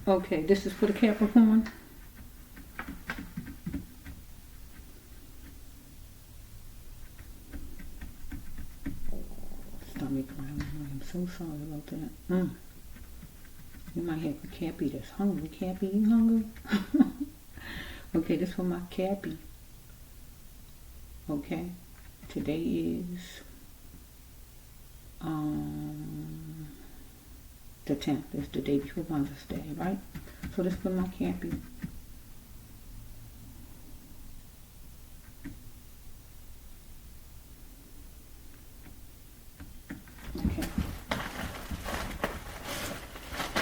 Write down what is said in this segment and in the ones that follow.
Okay, this is for the Capricorn. Stomach growling. I'm so sorry about that. You might have a Cappy that's hungry. Cappy, you hungry? Okay, this for my Cappy. Okay, today is the 10th. It's the day before Mother's Day, right? So this for my Cappy.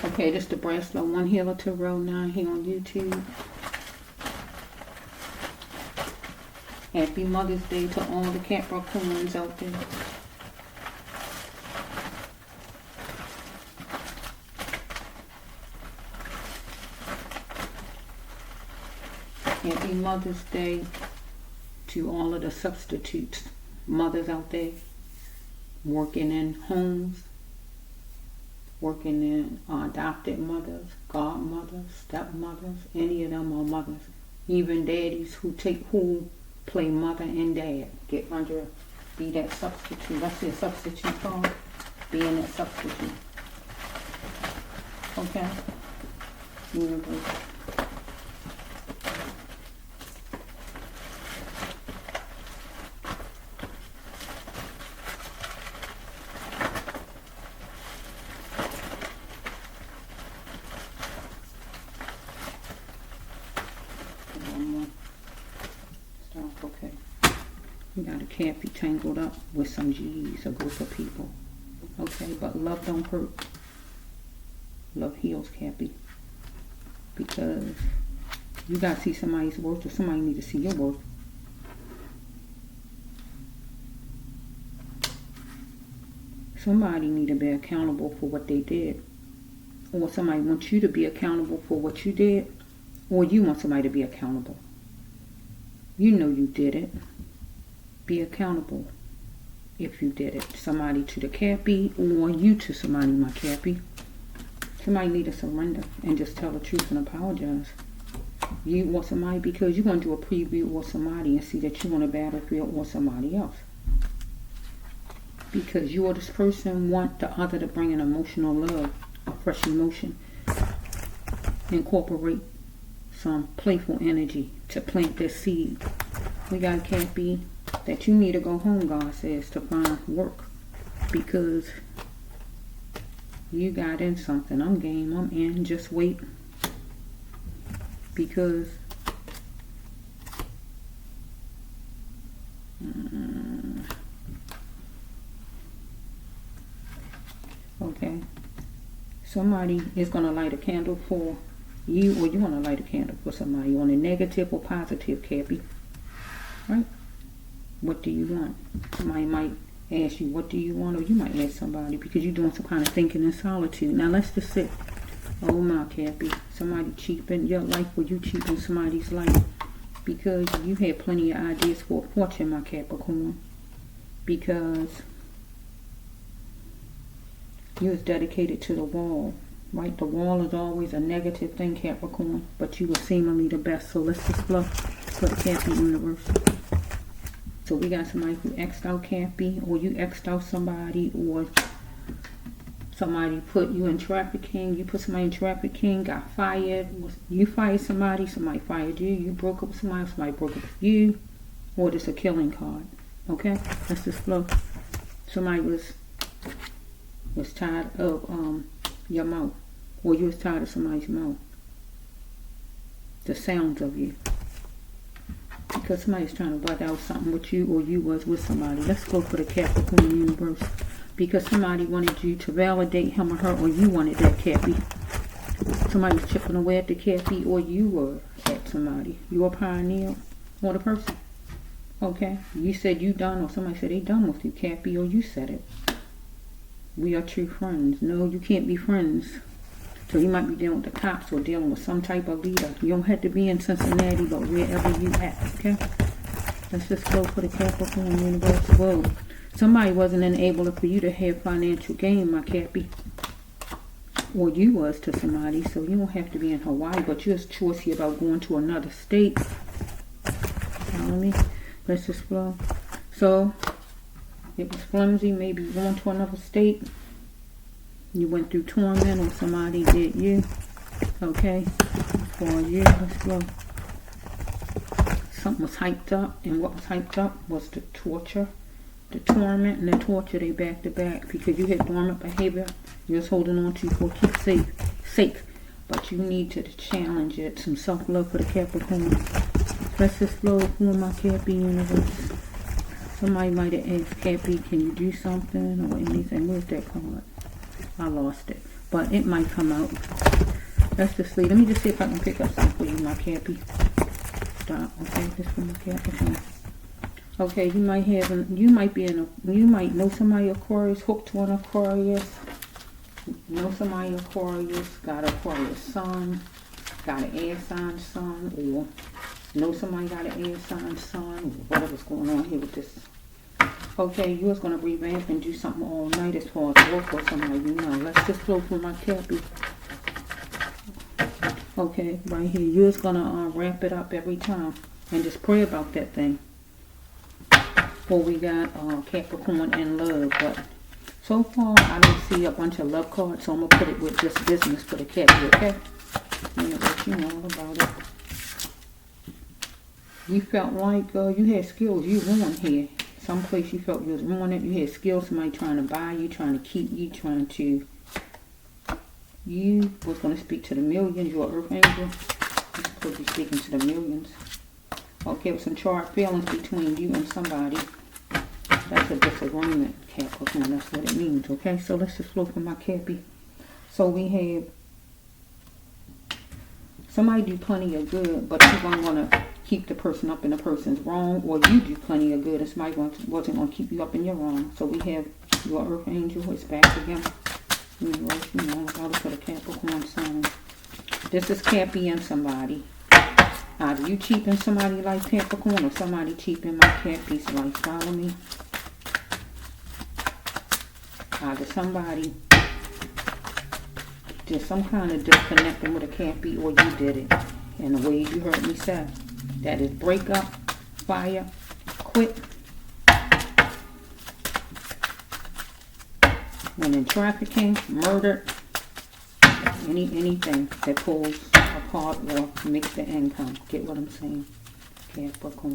Okay, this is the Bracelet One Healer Tarot 9 here on YouTube. Happy Mother's Day to all the Capricorns out there. Happy Mother's Day to all of the substitutes mothers out there working in homes, working in adopted mothers, godmothers, stepmothers. Any of them are mothers. Even daddies who play mother and dad get under, be that substitute. That's the substitute called, being that substitute. Okay? Universe. Okay. You got a Cappy tangled up with some G's, a group of people. Okay, but love don't hurt. Love heals, Cappy. Because you got to see somebody's worth, or somebody need to see your worth. Somebody need to be accountable for what they did. Or somebody wants you to be accountable for what you did. Or you want somebody to be accountable. You know you did it. Be accountable if you did it. Somebody to the Cappy, or you to somebody, my Cappy. Somebody need to surrender and just tell the truth and apologize. You want somebody because you want to do a preview or somebody and see that you on a battlefield or somebody else. Because you or this person want the other to bring an emotional love, a fresh emotion. Incorporate some playful energy to plant this seed. We got a Cappy that you need to go home, God says, to find work. Because you got in something. I'm game. I'm in. Just wait. Because okay, somebody is going to light a candle for you, or you want to light a candle for somebody on a negative or positive, Cappy. Right? What do you want? Somebody might ask you, what do you want? Or you might ask somebody because you're doing some kind of thinking in solitude. Now let's just say, oh my Cappy, somebody cheaping your life, or you cheaping somebody's life. Because you had plenty of ideas for a fortune, my Capricorn. Because you was dedicated to the wall. Right? The wall is always a negative thing, Capricorn. But you were seemingly the best. So let's just fluff for the Cappy universe. So we got somebody who X'd out Cappy, or you X'd out somebody, or somebody put you in trafficking. You put somebody in trafficking, got fired. You fired somebody, somebody fired you. You broke up with somebody, somebody broke up with you. Or it's a killing card. Okay? Let's just flow. Somebody was tired of your mouth. Or you was tired of somebody's mouth. The sounds of you. Because somebody's trying to butt out something with you, or you was with somebody. Let's go for the Capricorn universe. Because somebody wanted you to validate him or her, or you wanted that Cappy. Somebody was chipping away at the Cappy, or you were at somebody. You were pioneer, or the person. Okay? You said you done, or somebody said they done with you, Cappy, or you said it. We are true friends. No, you can't be friends. So you might be dealing with the cops or dealing with some type of leader. You don't have to be in Cincinnati, but wherever you at, okay? Let's just go for the Capricorn universe. Whoa. Somebody wasn't enabling for you to have financial gain, my Cappy. or you was to somebody. So you don't have to be in Hawaii, but you're choosy about going to another state. Follow me? Let's just flow. So it was flimsy, maybe going to another state. You went through torment, or somebody did you. Okay, for you, let's go. Something was hyped up, and what was hyped up was the torture, the torment, and the torture. They back to back because you had dormant behavior. You're just holding on to for keepsake, but you need to challenge it. Some self-love for the Capricorn. Let's just flow for my Cappy universe. Somebody might have asked Cappy, can you do something or anything? Where's that card? I lost it, but it might come out. Let's just see. Let me just see if I can pick up something for you, my Cappy. Stop. Okay, this for my Capricorn. Okay, you might know somebody Aquarius, hooked to an Aquarius. Know somebody Aquarius, got an Aquarius sun, got an air sign sun, or know somebody got an air sign sun, or whatever's going on here with this. Okay, you was going to revamp and do something all night as far as work or somebody you know. Let's just flow for my Cappy. Okay, right here. You was going to wrap it up every time and just pray about that thing. Or we got Capricorn and love, but so far I don't see a bunch of love cards, so I'm going to put it with just business for the Cappy, okay? And let you know all about it. You felt like you had skills you ruined here. Someplace you felt you was ruining. You had skills, somebody trying to buy you, trying to keep you, you was going to speak to the millions. You're an earth angel. You're supposed to be speaking to the millions. Okay, with some charred feelings between you and somebody. That's a disagreement, Capricorn. That's what it means, okay? So let's just flow for my Cappy. So we have somebody do plenty of good, but you're going to keep the person up and the person's wrong, or you do plenty of good and somebody wasn't going to keep you up in your wrong. So we have your earth angel is back again. You know about it for the Capricorn sign. This is Cappy and somebody. Either you cheating somebody like Capricorn or somebody cheating my Cappy's life. Follow me? Either somebody did some kind of disconnecting with a Cappy, or you did it. And the way you heard me say, that is break up, fire, quit. When in trafficking, murder, anything that pulls apart or makes the income. Get what I'm saying? Capricorn.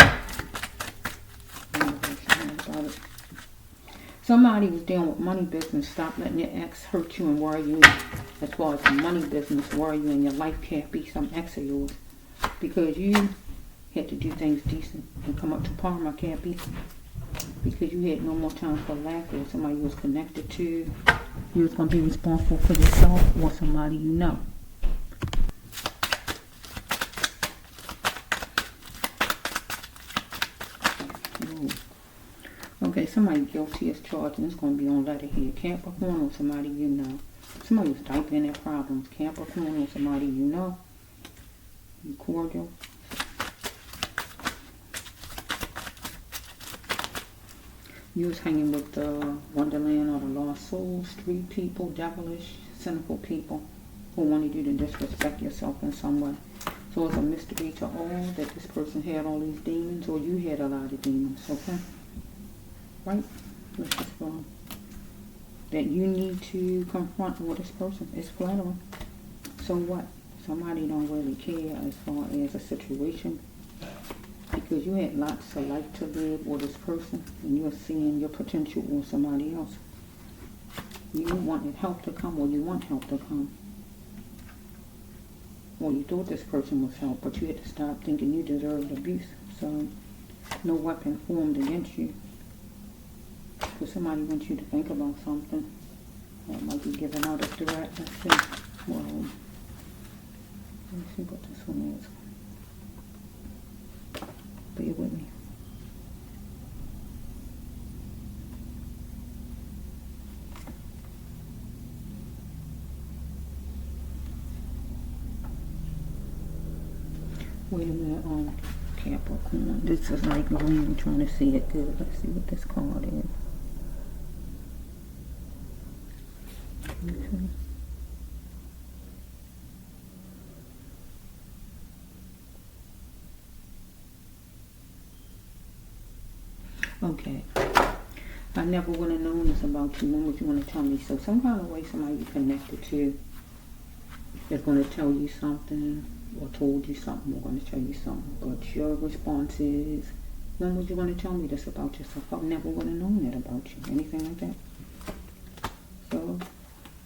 Somebody was dealing with money business. Stop letting your ex hurt you and worry you. As far as money business, worry you in your life, Cappy, some ex of yours. Because you had to do things decent and come up to par, my Cappy. Because you had no more time for lack, or somebody you was connected to. You was going to be responsible for yourself or somebody you know. Ooh. Okay, somebody guilty as charged, and it's going to be on letter here. Capricorn or somebody you know. Somebody was typing in their problems. Capricorn or somebody you know. You cordial. You was hanging with the Wonderland or the Lost Souls, street people, devilish, cynical people who wanted you to disrespect yourself in some way. So it's a mystery to all that this person had all these demons, or you had a lot of demons, okay? Right? Let's just go on. That you need to confront with this person. It's flattering. So what? Somebody don't really care as far as a situation. Because you had lots of life to live with this person, and you're seeing your potential with somebody else. You wanted help to come, or you want help to come. Or you thought this person was help, but you had to stop thinking you deserved abuse. So, no weapon formed against you. Because somebody wants you to think about something. That might be given out as direct. Let's see. Well, let's see what this one is. Bear with me. Wait a minute, Capricorn. This is like green, trying to see it good. Let's see what this card is. Okay. Okay. I never would have known this about you. When would you want to tell me? So some kind of way somebody you connected to is going to tell you something or told you something or going to tell you something. But your response is, when would you want to tell me this about yourself? I never would have known that about you. Anything like that. So,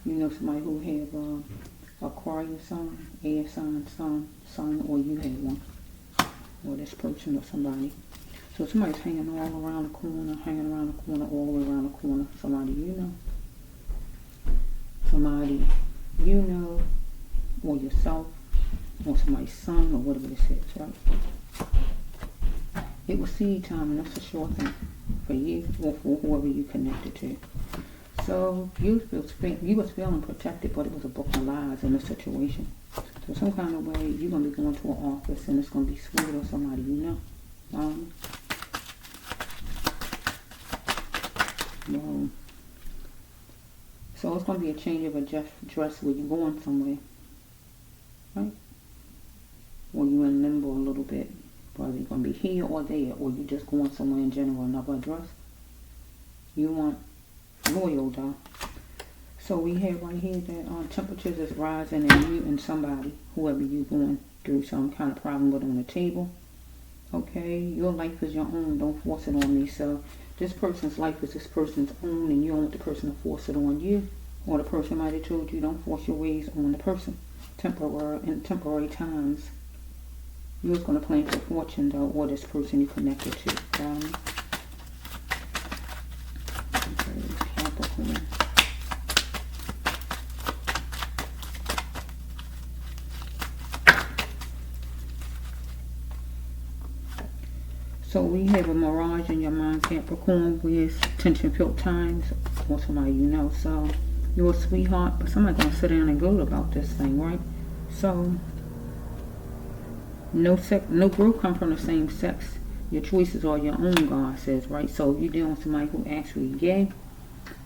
you know somebody who have Aquarius sign, air sign, or you had one. Or this person or somebody. So somebody's hanging all around the corner, all the way around the corner. Somebody you know. Somebody you know, or yourself, or somebody's son, or whatever this is, right? It was seed time, and that's a sure thing for you or for whoever you connected to. So you was feeling protected, but it was a book of lies in this situation. So some kind of way you're gonna be going to an office, and it's gonna be sweet or somebody you know. So it's gonna be a change of a dress where you're going somewhere, right? Or you're in limbo a little bit. Whether you're going to be here or there, or you're just going somewhere in general, another address. You want loyal, though. So we have right here that temperatures is rising and you and somebody, whoever you're going through some kind of problem with on the table. Okay, your life is your own. Don't force it on me. So this person's life is this person's own, and you don't want the person to force it on you. Or the person might have told you, don't force your ways on the person. Temporary times. You're going to plan for fortune, though, or this person you connected to. Capricorn. So we have a mirage in your mind, Capricorn, with tension-filled times, or somebody you know. So you're a sweetheart, but somebody's going to sit down and gloat about this thing, right? So no growth come from the same sex. Your choices are your own, God says, right? So you're dealing with somebody who actually gay,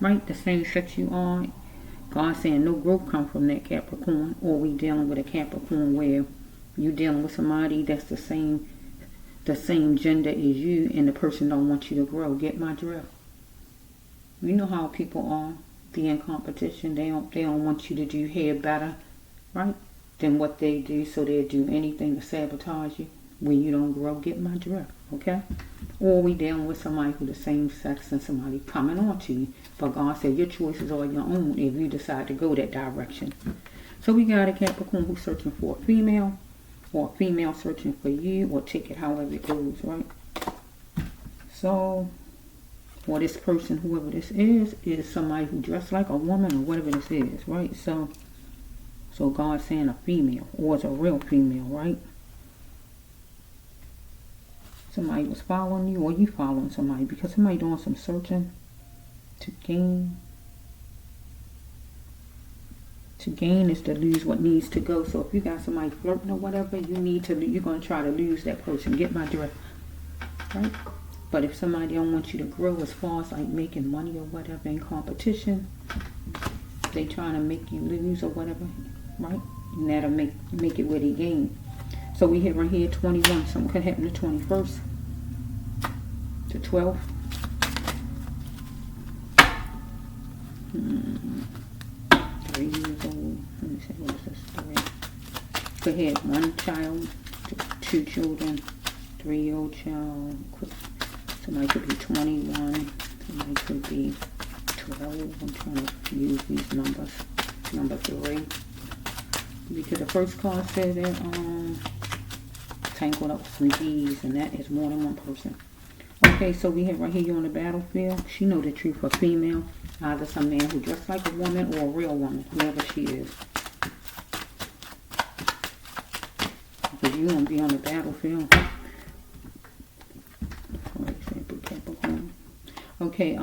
right? The same sex you are. God saying no growth come from that, Capricorn. Or we dealing with a Capricorn where you dealing with somebody that's the same gender as you, and the person don't want you to grow. Get my drift? You know how people are. Be in competition. They don't want you to do hair better, right, than what they do, so they'll do anything to sabotage you when you don't grow. Get my drift, okay? Or we dealing with somebody who's the same sex and somebody coming on to you. But God said your choices are your own if you decide to go that direction. So we got a Capricorn who's searching for a female, or a female searching for you, or take it however it goes, right? So, or this person, whoever this is somebody who dressed like a woman or whatever this is, right? So God's saying a female, or it's a real female, right? Somebody was following you, or you following somebody, because somebody doing some searching to gain. To gain is to lose what needs to go. So if you got somebody flirting or whatever, you're going to try to lose that person. Get my drift, right? But if somebody don't want you to grow as far as like making money or whatever in competition, they trying to make you lose or whatever, right? And that'll make it where they gain. So we hit right here 21. Something could happen the 21st to 12th. 3 years old. Let me see, what is this? 3. Could have 1 child, 2 children, 3-year-old child. Somebody could be 21. Somebody could be 12. I'm trying to use these numbers. Number 3. Because the first card said that tangled up with some G's, and that is more than one person. Okay, so we have right here, you on the battlefield. She know the truth for female. Either some man who dressed like a woman or a real woman, whoever she is. Because you won't be on the battlefield. For example, Capricorn. Okay,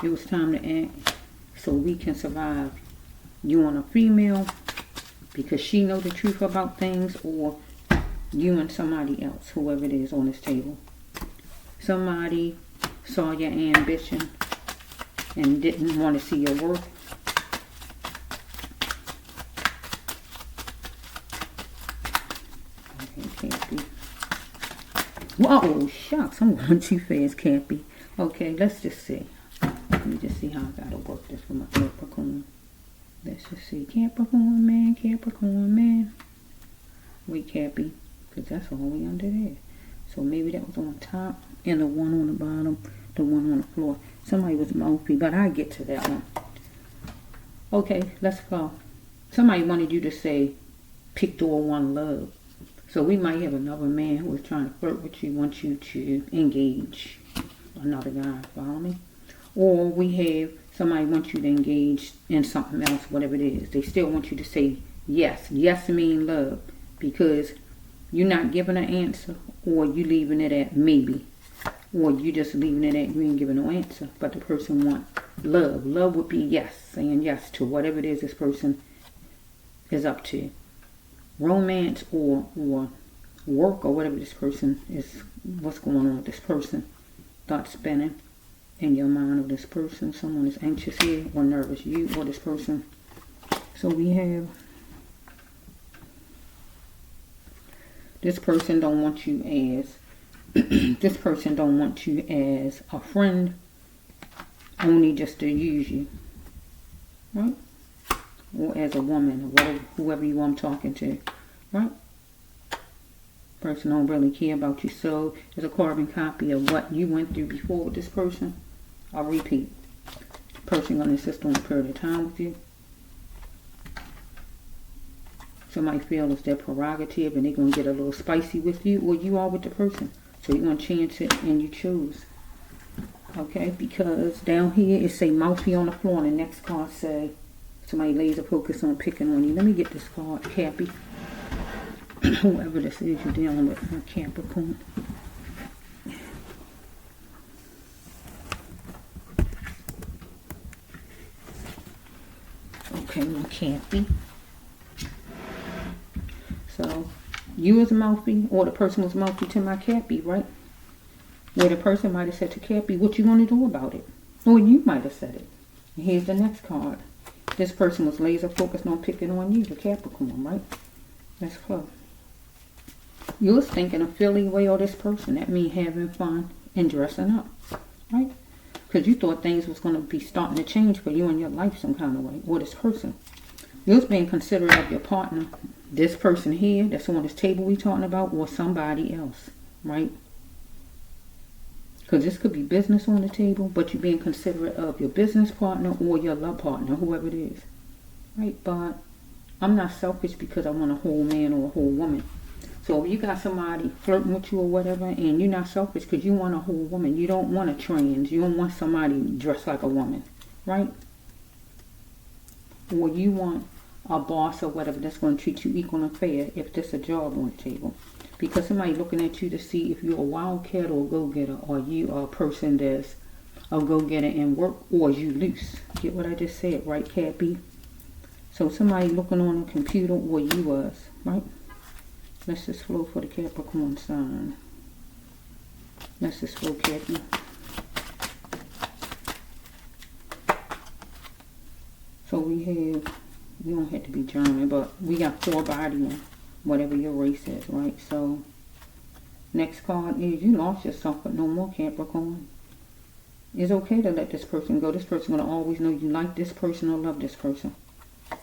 it was time to act so we can survive. You want a female because she know the truth about things, or you and somebody else, whoever it is on this table. Somebody saw your ambition and didn't want to see your worth. Okay, can't be. Whoa, shucks, I'm going too fast, can't be. Okay, let's just see. Let me just see how I gotta work this for my Capricorn. Let's just see. Capricorn man, Capricorn man. Wait, Cappy, because that's all we under there. So maybe that was on top and the one on the bottom, the one on the floor. Somebody was mouthy, but I get to that one. Okay, let's go. Somebody wanted you to say, pick door one love. So we might have another man who is trying to flirt with you, wants you to engage another guy, follow me? Or we have somebody wants you to engage in something else, whatever it is. They still want you to say yes. Yes mean love, because you're not giving an answer, or you leaving it at maybe, or you just leaving it at you ain't giving no answer, but the person want love. Love would be yes, saying yes to whatever it is this person is up to. Romance or work or whatever this person is, what's going on with this person. Thoughts spinning in your mind of this person. Someone is anxious here or nervous, you or this person. So we have this person don't want you as this person don't want you as a friend, only just to use you, right? Or as a woman, or whatever, whoever you want talking to, right? Person don't really care about you. So it's a carbon copy of what you went through before with this person. I'll repeat. The person gonna insist on a period of time with you. Somebody feel it's their prerogative and they're gonna get a little spicy with you, or you are with the person. So you're gonna chance it and you choose. Okay, because down here it say mouthy on the floor, and the next card say somebody laser focus on picking on you. Let me get this card, Cappy. Whoever this is you're dealing with, Capricorn. Okay, my Cappy. So you was mouthy, or the person was mouthy to my Cappy, right? Where the person might have said to Cappy, what you gonna do about it? Or you might have said it. And here's the next card. This person was laser focused on picking on you, the Capricorn, right? Let's go. You was thinking of feeling away on this person. That means having fun and dressing up, right? Because you thought things was going to be starting to change for you in your life some kind of way. Or this person. You was being considerate of your partner. This person here, that's on this table we talking about, or somebody else, right? Because this could be business on the table, but you're being considerate of your business partner or your love partner, whoever it is, right? But I'm not selfish because I want a whole man or a whole woman. So if you got somebody flirting with you or whatever, and you're not selfish because you want a whole woman, you don't want a trans, you don't want somebody dressed like a woman, right? Or you want a boss or whatever that's going to treat you equal and fair if there's a job on the table. Because somebody looking at you to see if you're a wildcat or a go-getter, or you are a person that's a go-getter in work, or you loose. Get what I just said, right, Cappy? So somebody looking on a computer, or you was, right? Let's just flow for the Capricorn sign. Let's just flow, Cappy. So we have, you don't have to be German, but we got 4 body in whatever your race is, right? So next card is you lost yourself, but no more, Capricorn. It's okay to let this person go. This person gonna always know you like this person or love this person.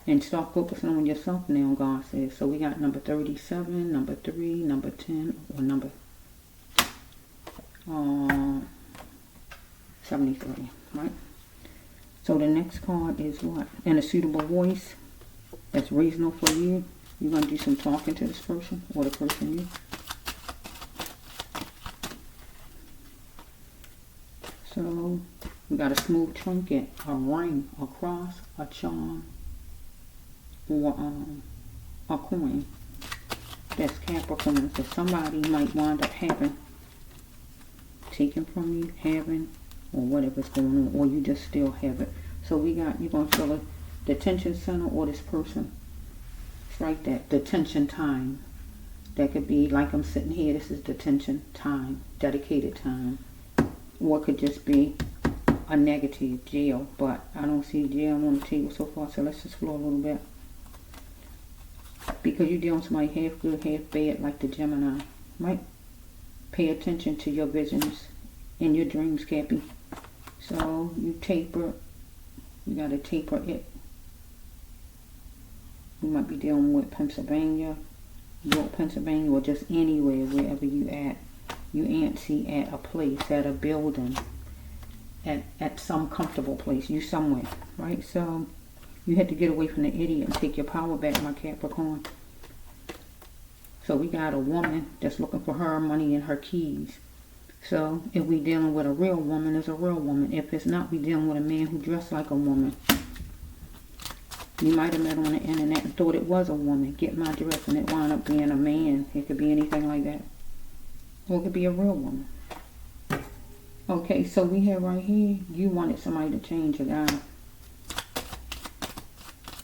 And start focusing on yourself now, God says. So we got number 37, number 3, number 10, or number 73, right? So the next card is what? In a suitable voice that's reasonable for you. You're going to do some talking to this person, or the person you. So we got a smooth trinket, a ring, a cross, a charm, or a coin. That's Capricorn. So somebody might wind up having, taken from you, having, or whatever's going on, or you just still have it. So we got, you're going to feel the detention center, or this person. It's right there, detention time. That could be like I'm sitting here, this is detention time, dedicated time. Or it could just be a negative, jail, but I don't see jail on the table so far, so let's just flow a little bit. Because you're dealing with somebody half good, half bad, like the Gemini, right? Pay attention to your visions in your dreams, Cappy. So you taper, you got to taper it. You might be dealing with Pennsylvania, York, Pennsylvania, or just anywhere, wherever you at. You antsy at a place, at a building, at some comfortable place. You somewhere, right? So you had to get away from the idiot and take your power back, my Capricorn. So we got a woman that's looking for her money and her keys. So if we dealing with a real woman, it's a real woman. If it's not, we dealing with a man who dressed like a woman. You might have met on the internet and thought it was a woman. Get my dress, and it wound up being a man. It could be anything like that. Or it could be a real woman. Okay, so we have right here, you wanted somebody to change a guy.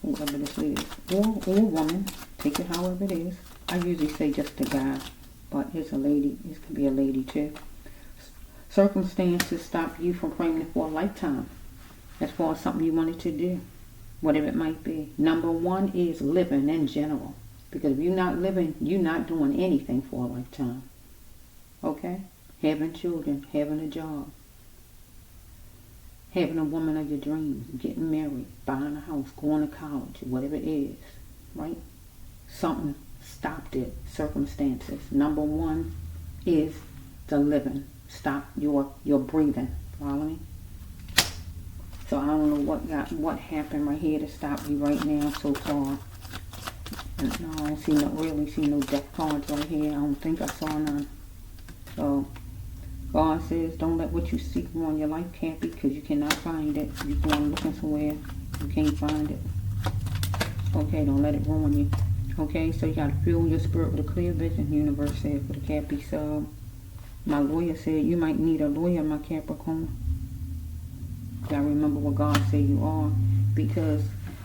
Whoever this is. Or a woman. Take it however it is. I usually say just a guy. But it's a lady. This could be a lady too. Circumstances stop you from praying for a lifetime. As far as something you wanted to do. Whatever it might be. Number one is living in general. Because if you're not living, you're not doing anything for a lifetime. Okay? Having children, having a job, having a woman of your dreams, getting married, buying a house, going to college, whatever it is, right? Something stopped it. Circumstances. Number one is the living. Stop your breathing. Follow me? So I don't know what happened right here to stop you right now so far. And no, I don't see really see no death cards right here. I don't think I saw none. So God says, don't let what you seek ruin your life, Cappy, because you cannot find it. You're going looking somewhere, you can't find it. Okay, don't let it ruin you. Okay, so you got to fill your spirit with a clear vision, the universe said for the Cappy. So my lawyer said you might need a lawyer, my Capricorn. You got to remember what God said you are, because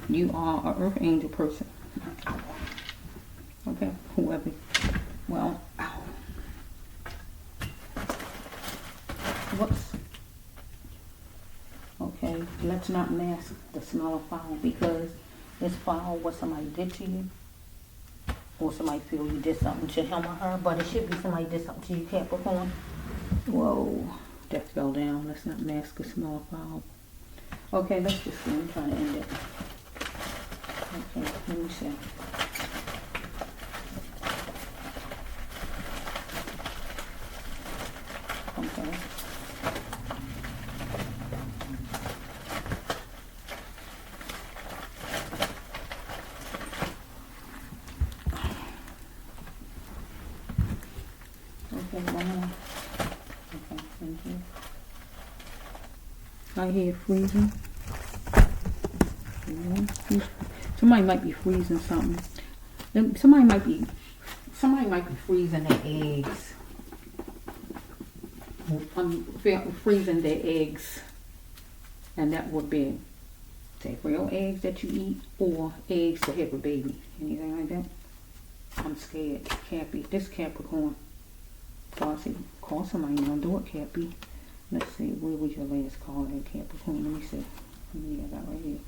you are an earth angel person. Okay, whoever. Well, whoops. Okay, let's not mask the smell of foul, because it's foul what somebody did to you, or somebody feel you did something to him or her, but it should be somebody did something to you, Capricorn. Whoa, that fell down. Let's not mask the smell of foul. Okay, let's just see. I'm trying to end it. Okay, let me see. Okay. Okay, one more. Okay, thank you. I hear freezing. Somebody might be freezing something. Somebody might be freezing their eggs. Freezing their eggs, and that would be, say, real eggs that you eat, or eggs to have a baby. Anything like that? I'm scared. Cappy. This Capricorn. Call somebody. Don't do it, Cappy. Let's see. Where was your last card at, Capricorn? Let me see. How many I got right here?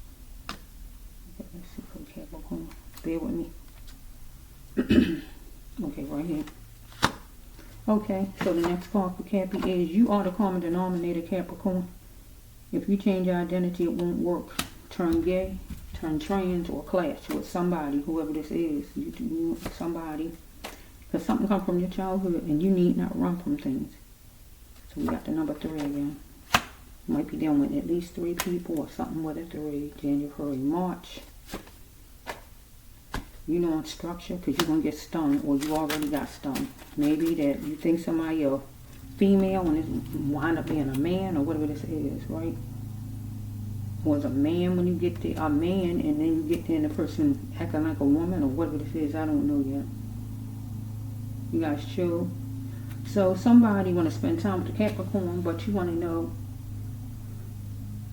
Okay, let's see for Capricorn. Bear with me. Okay, right here. Okay, so the next card for Cappy is you are the common denominator, Capricorn. If you change your identity, it won't work. Turn gay, turn trans, or clash with somebody, whoever this is. You somebody. Because something comes from your childhood, and you need not run from things. So we got the number 3 again. You might be dealing with at least 3 people, or something with a 3. January, March. You know, on structure, because you're going to get stung, or you already got stung. Maybe that you think somebody a female and it wind up being a man, or whatever this is, right? Or it's a man when you get there, a man, and then you get there and the person acting like a woman, or whatever this is. I don't know yet. You guys chill. So somebody want to spend time with the Capricorn, but you want to know.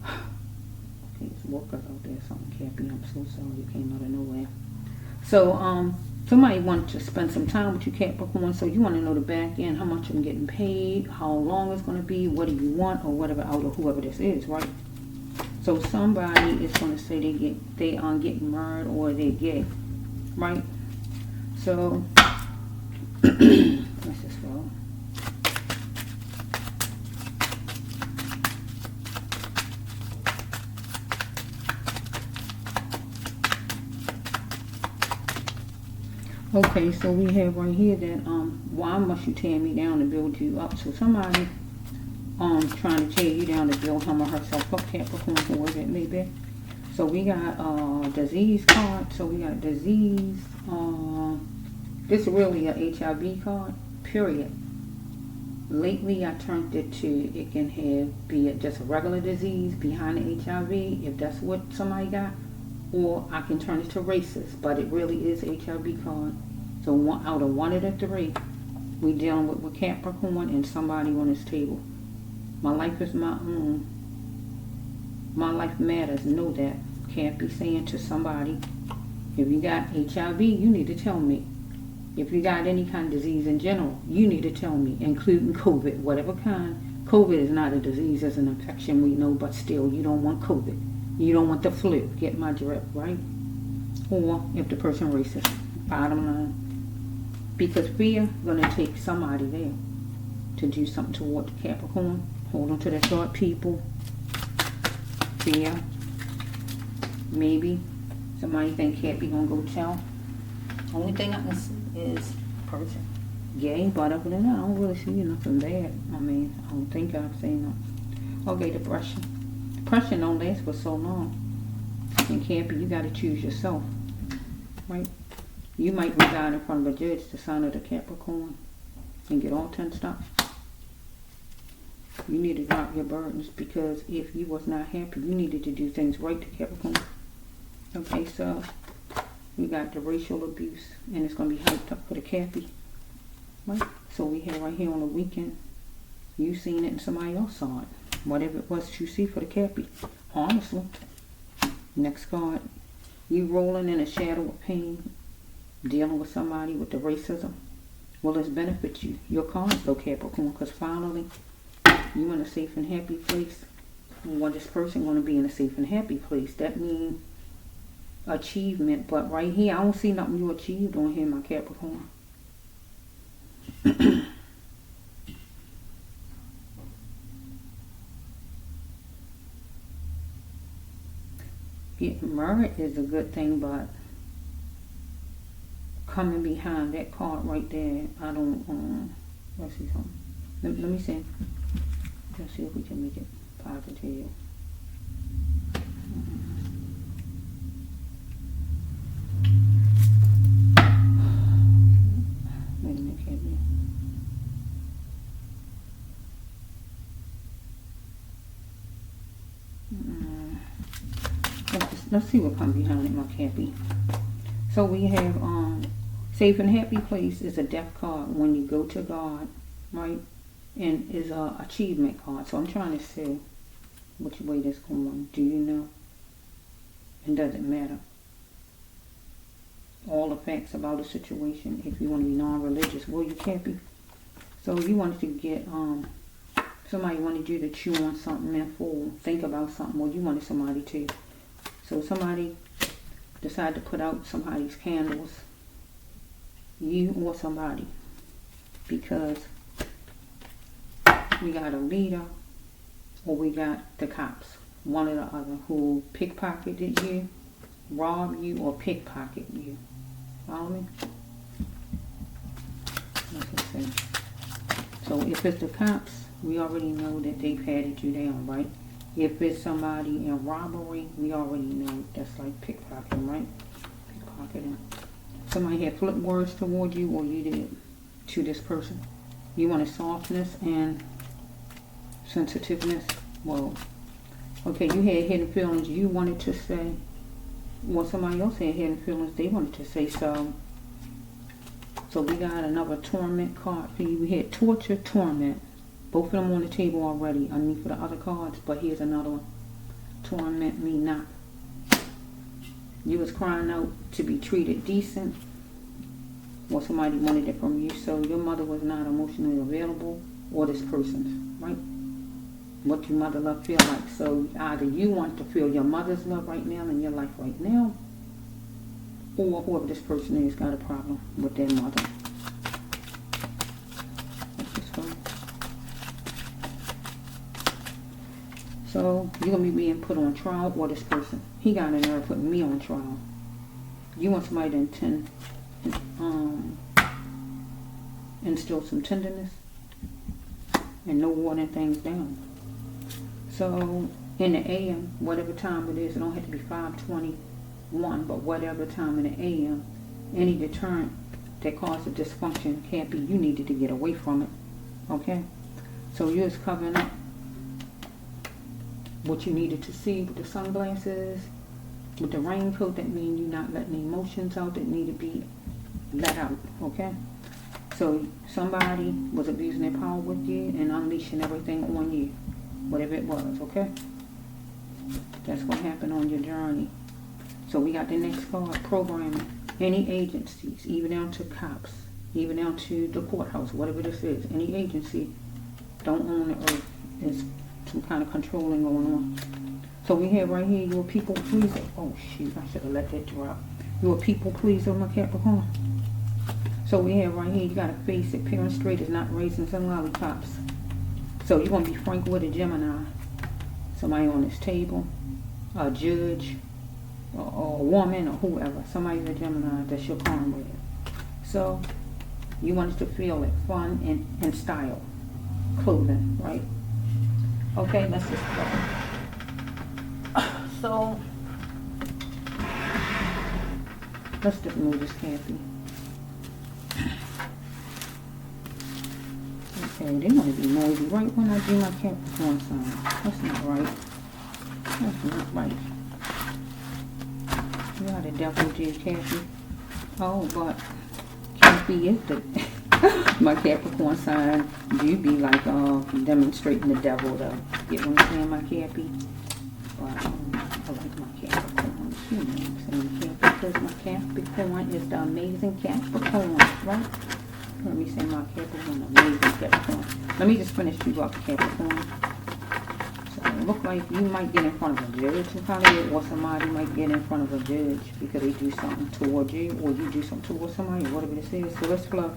Okay, it's workers out there, something, Cappy. I'm so sorry, you came out of nowhere. So, somebody wants to spend some time with you, Capricorn, so you want to know the back end, how much I'm getting paid, how long it's going to be, what do you want, or whatever, out of whoever this is, right? So somebody is going to say they are getting married, or they're gay, right? So, let's just go. Okay, so we have right here that why must you tear me down to build you up? So somebody trying to tear you down to build him or herself up, Capricorn, whoever it may be. So we got disease card. So we got disease. This is really a HIV card, period. Lately I turned it to, it can be just a regular disease behind the HIV, if that's what somebody got. Or I can turn it to racist, but it really is HIV card. So out of one of the three, we dealing with Capricorn and somebody on this table. My life is my own. My life matters. Know that. Can't be saying to somebody, if you got HIV, you need to tell me. If you got any kind of disease in general, you need to tell me, including COVID, whatever kind. COVID is not a disease, it's an infection, we know, but still, you don't want COVID. You don't want the flu. Get my drift, right? Or if the person racist, bottom line. Because fear going to take somebody there to do something toward the Capricorn. Hold on to their thought, people. Fear. Maybe somebody think Cappy going to go tell. Only thing I can see is person. Gay, but other than that, I don't really see nothing bad. I mean, I don't think I've seen nothing. Okay, depression. Depression don't last for so long. And Cappy, you got to choose yourself. Right? You might reside in front of a judge, the sign of the Capricorn, and get all tensed up. You need to drop your burdens, because if you was not happy, you needed to do things right to Capricorn. Okay, so we got the racial abuse, and it's going to be hyped up for the Cappy. Right? So we have right here on the weekend, you seen it and somebody else saw it. Whatever it was that you see for the Cappy. Honestly. Next card. You rolling in a shadow of pain, dealing with somebody with the racism. Will this benefit you? Your cards though, Capricorn, because finally you in a safe and happy place. Well, this person going to be in a safe and happy place. That means achievement. But right here, I don't see nothing you achieved on here, my Capricorn. Getting married is a good thing, but coming behind that card right there, I don't, let's see something. Let me see. Let's see if we can make it positive. Wait a minute, can't be. Let's see what comes behind it, my Cappy. So we have safe and happy place is a death card when you go to God, right? And is a achievement card. So I'm trying to see which way this going. Do you know? It doesn't matter. All the facts about the situation. If you want to be non-religious, will you, Cappy? So you wanted to get somebody wanted you to chew on something in full, think about something. Well, you wanted somebody to. So somebody decided to put out somebody's candles, you or somebody, because we got a leader or we got the cops, one or the other, who pickpocketed you, robbed you, or pickpocket you. Follow me? Let's see. So if it's the cops, we already know that they patted you down, right? If it's somebody in robbery, we already know that's like pickpocketing, right? Pickpocketing. Somebody had flip words toward you, or you did to this person. You wanted softness and sensitiveness. Well, okay, you had hidden feelings you wanted to say. Well, somebody else had hidden feelings they wanted to say. So we got another torment card for you. We had torture, torment. Both of them on the table already. I mean, for the other cards, but here's another one. Torment me not. You was crying out to be treated decent. Or somebody wanted it from you. So your mother was not emotionally available, or this person's, right? What your mother love feel like. So either you want to feel your mother's love right now in your life right now, or whoever this person is got a problem with their mother. So you're going to be being put on trial, or this person. He got in there putting me on trial. You want somebody to instill some tenderness and no watering things down. So in the AM, whatever time it is, it don't have to be 5:21, but whatever time in the AM, any deterrent that causes dysfunction can't be, you needed to get away from it. Okay? So you're just covering up what you needed to see with the sunglasses, with the raincoat. That means you're not letting the emotions out that need to be let out. Okay? So somebody was abusing their power with you and unleashing everything on you, whatever it was. Okay? That's what happened on your journey. So we got the next card, programming. Any agencies, even down to cops, even down to the courthouse, whatever this is, any agency don't own the earth. There's some kind of controlling going on. So we have right here, you're a people pleaser. Oh shoot, I should have let that drop. You're a people pleaser, my Capricorn. So we have right here, you gotta face it. Parent straight is not raising some lollipops. So you're gonna be frank with a Gemini. Somebody on this table, a judge, or a woman, or whoever. Somebody's a Gemini, that's your comrade. So you want it to feel like fun and style. Clothing, right? Okay, let's just go. So let's just move this happy. Okay, they want to be noisy right when I do my Capricorn sign. That's not right. That's not right. You are the devil, dear Cappy. Oh, but Cappy is the my Capricorn sign. You be like demonstrating the devil, though. Get what I'm saying, my Cappy? Well, I like my Capricorn. You know what I'm saying, Cappy, because my Capricorn is the amazing Capricorn, right? Let me say my Capricorn, amazing Capricorn. Let me just finish you up, Capricorn. So it looks like you might get in front of a judge, or somebody might get in front of a judge because they do something towards you, or you do something towards somebody, or whatever this is. So let's flow.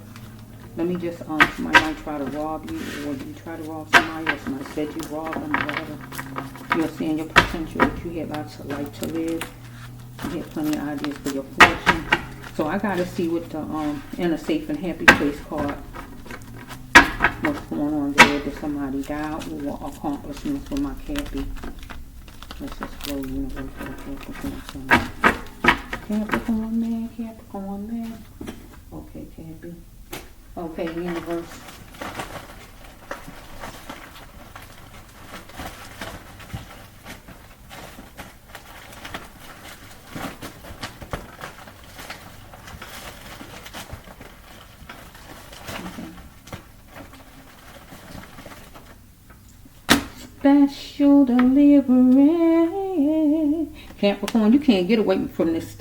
Let me just, somebody might try to rob you, or you try to rob somebody, or somebody said you robbed them, or whatever. You're seeing your potential, that you have lots of life to live. You have plenty of ideas for your fortune. So I gotta see what the in a safe and happy place card. What's going on there? Did somebody die, or accomplishments with my Cappy? Let's just flow universe for the Capricorn. Capricorn man, Capricorn man. Okay, Cappy. Okay, universe. Special delivery. Capricorn, you can't get away from this.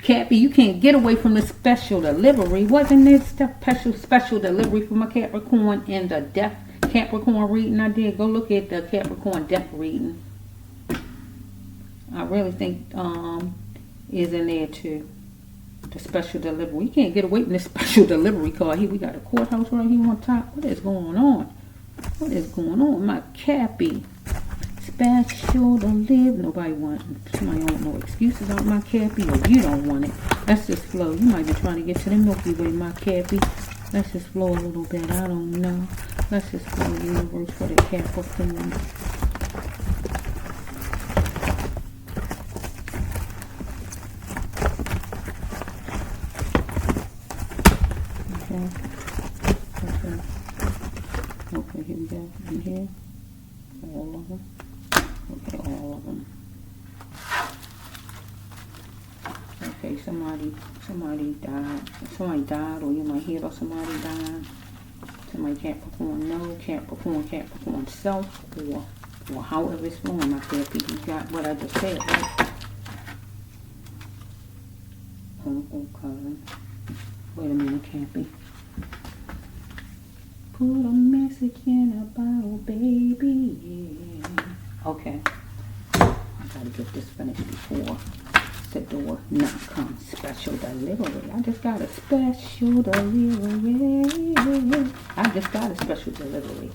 Cappy, you can't get away from this special delivery. Wasn't this special delivery for my Capricorn in the death Capricorn reading I did? Go look at the Capricorn death reading. I really think is in there too. The special delivery. We can't get away from this special delivery card here. We got a courthouse right here on top. What is going on? What is going on? My Cappy. Special delivery. Nobody wants. Somebody don't want no excuses on my Cappy, or you don't want it. Let's just flow. You might be trying to get to the Milky Way, my Cappy. Let's just flow a little bit. I don't know. Let's just flow the universe for the Capricorn. Okay, here we go. In here. All of them. Okay, all of them. Okay, somebody died. Somebody died, or you might hear about somebody dying. Somebody Capricorn no, Capricorn self, or however it's flowing. My Cappy, you got what I just said, right? Uncle, cousin. Wait a minute, Cappy. Put a message in a bottle, baby, yeah. Okay. I gotta get this finished before the door not comes. Special delivery. I just got a special delivery. I just got a special delivery.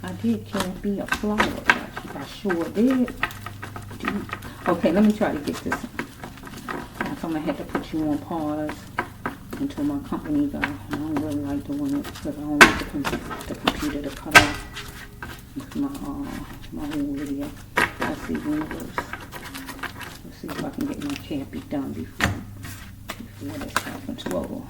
I did, can't be a flower. I sure did. Okay, let me try to get this. I told me I had to put you on pause. talking to my company guy. I don't really like doing it because I don't want the computer to cut off my whole video. Let's see, universe. Let's see if I can get my cappy done before this happens. Whoa.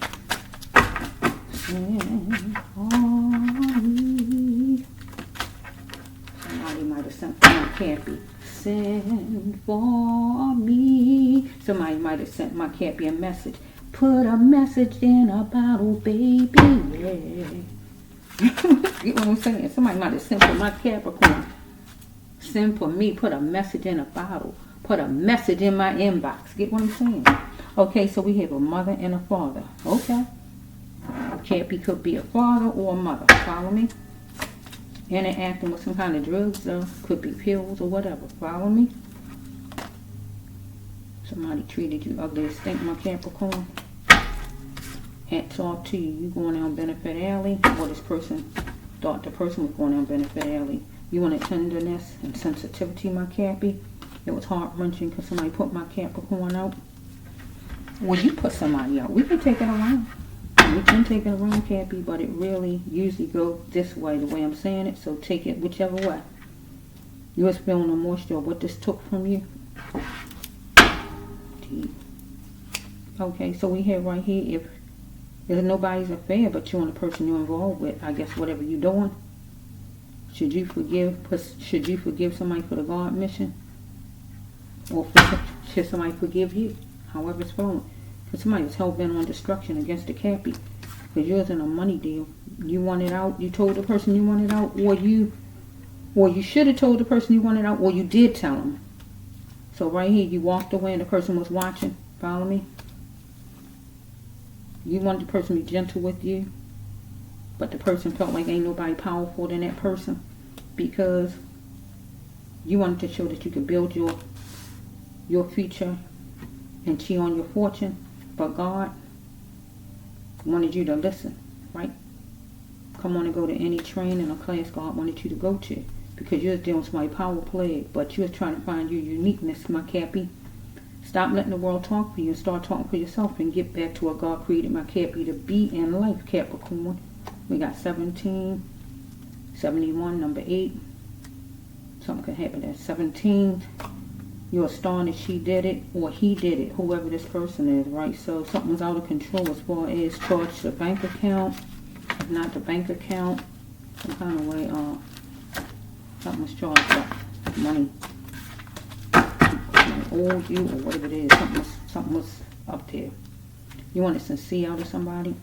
Somebody might have sent my cappy. Send for me. Somebody might have sent my cappy a message. Put a message in a bottle, baby. Yeah. You know what I'm saying? Somebody might have sent for my Capricorn. Send for me. Put a message in a bottle. Put a message in my inbox. Get what I'm saying? Okay, so we have a mother and a father. Okay. Cappy could be a father or a mother. Follow me? Interacting with some kind of drugs, though. Could be pills or whatever. Follow me? Somebody treated you ugly as stink, my Capricorn. Hats off to you. You going down benefit alley. Or this person thought the person was going down benefit alley. You wanted tenderness and sensitivity, my Cappy. It was heart-wrenching because somebody put my Capricorn out. Well, you put somebody out. We can take it around. We can take it around, Cappy, but it really usually goes this way, the way I'm saying it. So take it whichever way. You was feeling the moisture of what this took from you. Deep. Okay, so we have right here, if there's nobody's affair but you and the person you're involved with, I guess whatever you're doing, should you forgive somebody for the God mission? Or should somebody forgive you? However it's flowing. Because somebody was hell-bent on destruction against the Cappy. Because yours in a money deal. You want it out. You told the person you want it out. Or you should have told the person you want it out. Or you did tell them. So right here, you walked away and the person was watching. Follow me? You wanted the person to be gentle with you. But the person felt like ain't nobody powerful than that person. Because you wanted to show that you could build your future and cheat on your fortune. But God wanted you to listen, right? Come on and go to any training or class God wanted you to go to. Because you're dealing with somebody power play. But you're trying to find your uniqueness, my Cappy. Stop letting the world talk for you and start talking for yourself and get back to what God created my Cappy to be in life, Capricorn. We got 17, 71, number 8. Something could happen at 17. You're astonished she did it or he did it, whoever this person is, right? So something's out of control as far as charge the bank account. If not the bank account, some kind of way, something was charged up. Money owed you or whatever it is. Something was up there. You wanted some C out of somebody?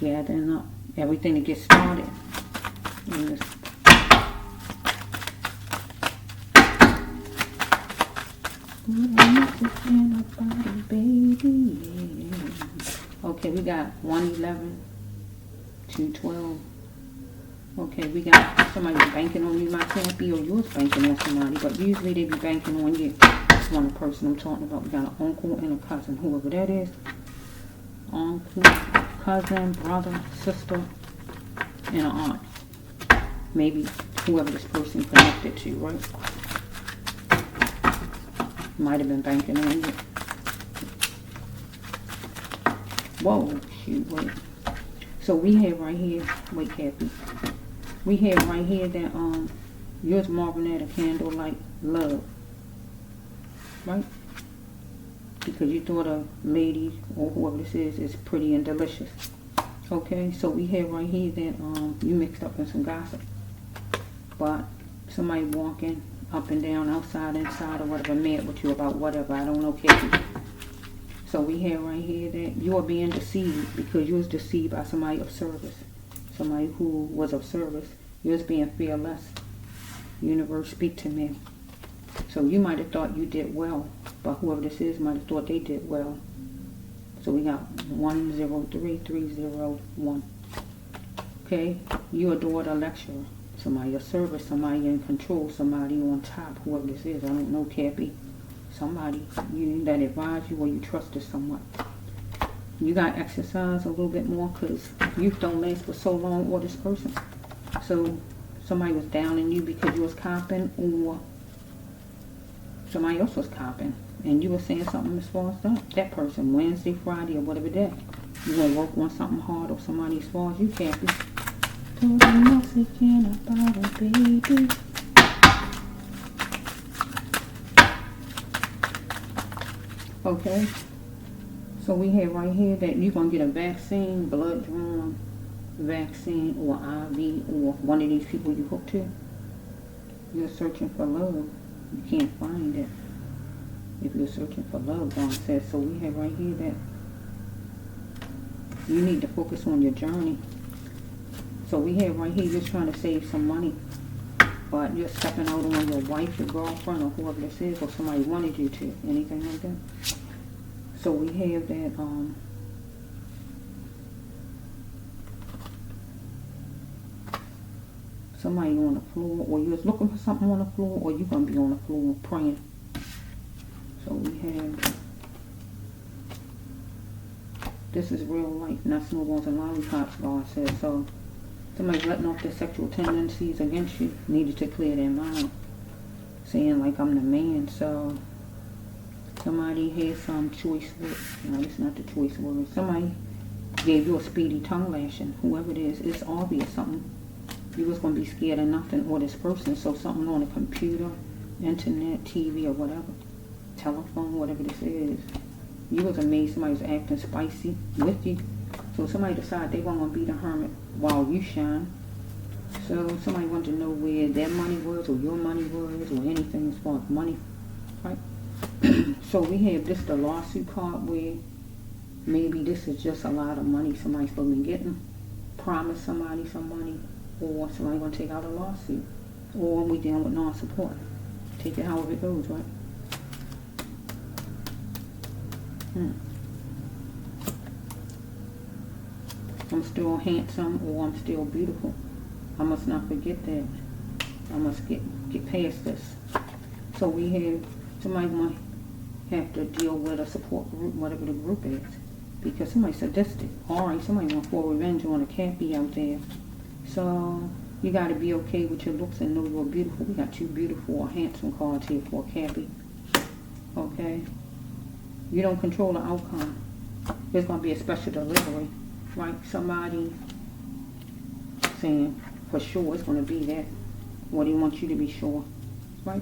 Gathering up everything to get started. Okay, we got 111, 212. Okay, we got somebody banking on you, my Cappy, or you was banking on somebody, but usually they be banking on you. That's one person I'm talking about. We got an uncle and a cousin, whoever that is. Uncle, cousin, brother, sister, and an aunt. Maybe whoever this person connected to, right? Might have been banking on you. Whoa, shoot, wait. So we have right here, wait, Cappy. We have right here that yours marveling at a candlelight love. Right? Because you thought a lady or whoever this is pretty and delicious. Okay, so we have right here that you mixed up in some gossip. But somebody walking up and down, outside, inside, or whatever, mad with you about whatever. I don't know, Cappy. So we have right here that you are being deceived because you was deceived by somebody of service. Somebody who was of service. You was being fearless. Universe, speak to me. So you might have thought you did well, but whoever this is might have thought they did well. So we got 103301. Okay, you adored a lecturer. Somebody of service, somebody in control, somebody on top, whoever this is. I don't know, Cappy. Somebody that advised you or you trusted someone. You got to exercise a little bit more because youth don't last for so long or this person. So somebody was down on you because you was copping or somebody else was copping. And you were saying something as far as that person, Wednesday, Friday, or whatever day. You're going to work on something hard or somebody as far as you can't be. Put a message in a bottle, baby. Okay. So we have right here that you're going to get a vaccine, blood drawn vaccine, or IV, or one of these people you hook to. You're searching for love. You can't find it. If you're searching for love, God says. So we have right here that you need to focus on your journey. So we have right here, you're trying to save some money, but you're stepping out on your wife, your girlfriend, or whoever this is, or somebody wanted you to, anything like that. So we have that, somebody on the floor, or you're looking for something on the floor, or you're going to be on the floor praying. So we have, this is real life, not snowballs and lollipops, God says. So somebody's letting off their sexual tendencies against you, needed to clear their mind, saying like, I'm the man. So somebody has some choice words. No, it's not the choice word. Somebody gave you a speedy tongue lashing. Whoever it is, it's obvious something. You was going to be scared of nothing or this person. So something on a computer, internet, TV, or whatever. Telephone, whatever this is. You was amazed somebody was acting spicy with you. So somebody decided they weren't going to be the hermit while you shine. So somebody wanted to know where their money was, or your money was, or anything as far as money. Right? So we have this, the lawsuit card, where maybe this is just a lot of money somebody's supposed to be getting. Promise somebody some money, or somebody going to take out a lawsuit. Or we dealing with non-support. Take it however it goes, right? I'm still handsome, or I'm still beautiful. I must not forget that. I must get past this. So we have, somebody might have to deal with a support group, whatever the group is, because somebody's sadistic. Alright, somebody wants for revenge on a cappy out there. So you got to be okay with your looks and know you're beautiful. We got two beautiful or handsome cards here for a cappy. Okay? You don't control the outcome. There's going to be a special delivery. Right? Somebody saying for sure it's going to be that. What he wants you to be sure. Right?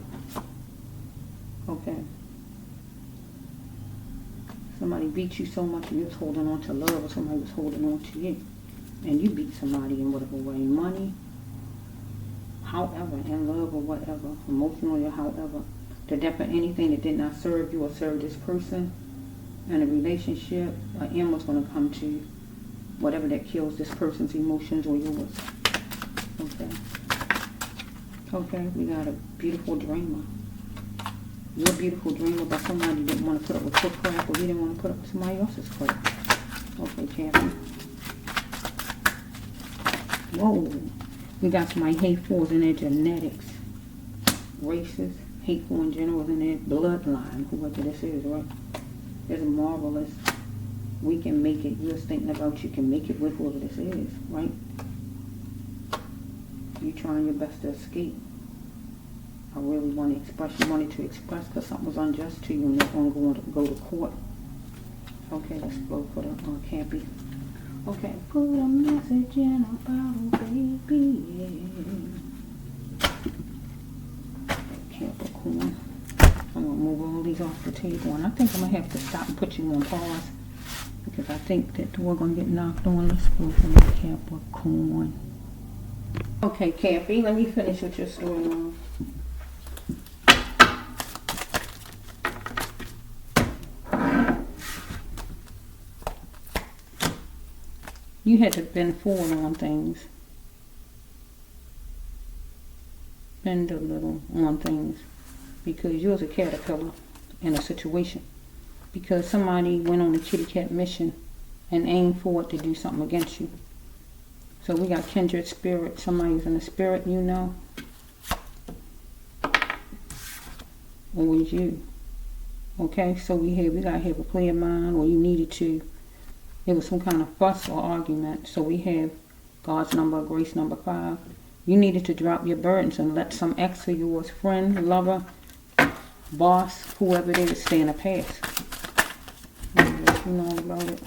Okay. Somebody beat you so much you was holding on to love, or somebody was holding on to you. And you beat somebody in whatever way. Money, however, in love or whatever, emotionally or however. The death of anything that did not serve you or serve this person in a relationship, an end was going to come to whatever that kills this person's emotions or yours. Okay. Okay, we got a beautiful dreamer. You're a beautiful dreamer, but somebody didn't want to put up with your crap, or you didn't want to put up with somebody else's crap. Okay, Kathy. Whoa. We got somebody hateful in their genetics. Racist, hateful in general in their bloodline, whoever this is, right? It's marvelous. We can make it. You're thinking about you can make it with whoever this is, right? You trying your best to escape. I really want to express, you wanted to express because something was unjust to you and it's going to go to court. Okay, let's go for the cappy. Okay, put a message in a bottle, baby. Capricorn. I'm going to move all these off the table, and I think I'm going to have to stop and put you on pause because I think that we're going to get knocked on. Let's go for the Capricorn. Okay, Cappy, let me finish with your storyline. You had to bend forward on things. Bend a little on things. Because you was a caterpillar in a situation. Because somebody went on a kitty cat mission and aimed forward to do something against you. So we got kindred spirit. Somebody's in the spirit, you know. Or it's you. Okay, so we gotta have a clear mind, or you needed to. It was some kind of fuss or argument. So we have God's number, grace number 5. You needed to drop your burdens and let some ex of yours, friend, lover, boss, whoever it is, stay in the past. You know all about it.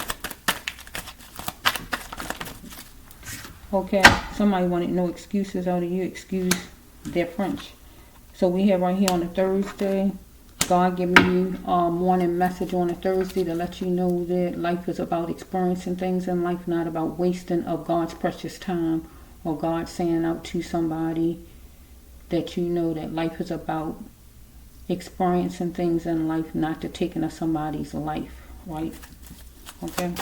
Okay, somebody wanted no excuses out of you. Excuse their French. So we have right here on a Thursday, God giving you a morning message on a Thursday to let you know that life is about experiencing things in life, not about wasting of God's precious time, or God saying out to somebody that you know that life is about experiencing things in life, not the taking of somebody's life, right? Okay.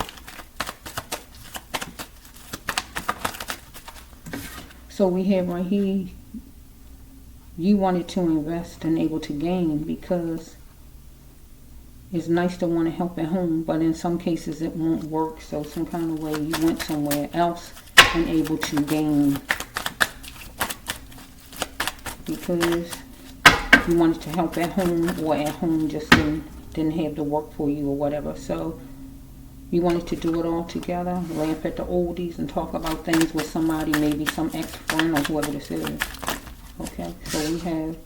So we have right here, you wanted to invest and able to gain, because it's nice to want to help at home, but in some cases it won't work. So some kind of way you went somewhere else and able to gain, because you wanted to help at home, or at home just didn't have the work for you or whatever. So you wanted to do it all together, laugh at the oldies and talk about things with somebody, maybe some ex-friend or whoever this is. Okay, so we have,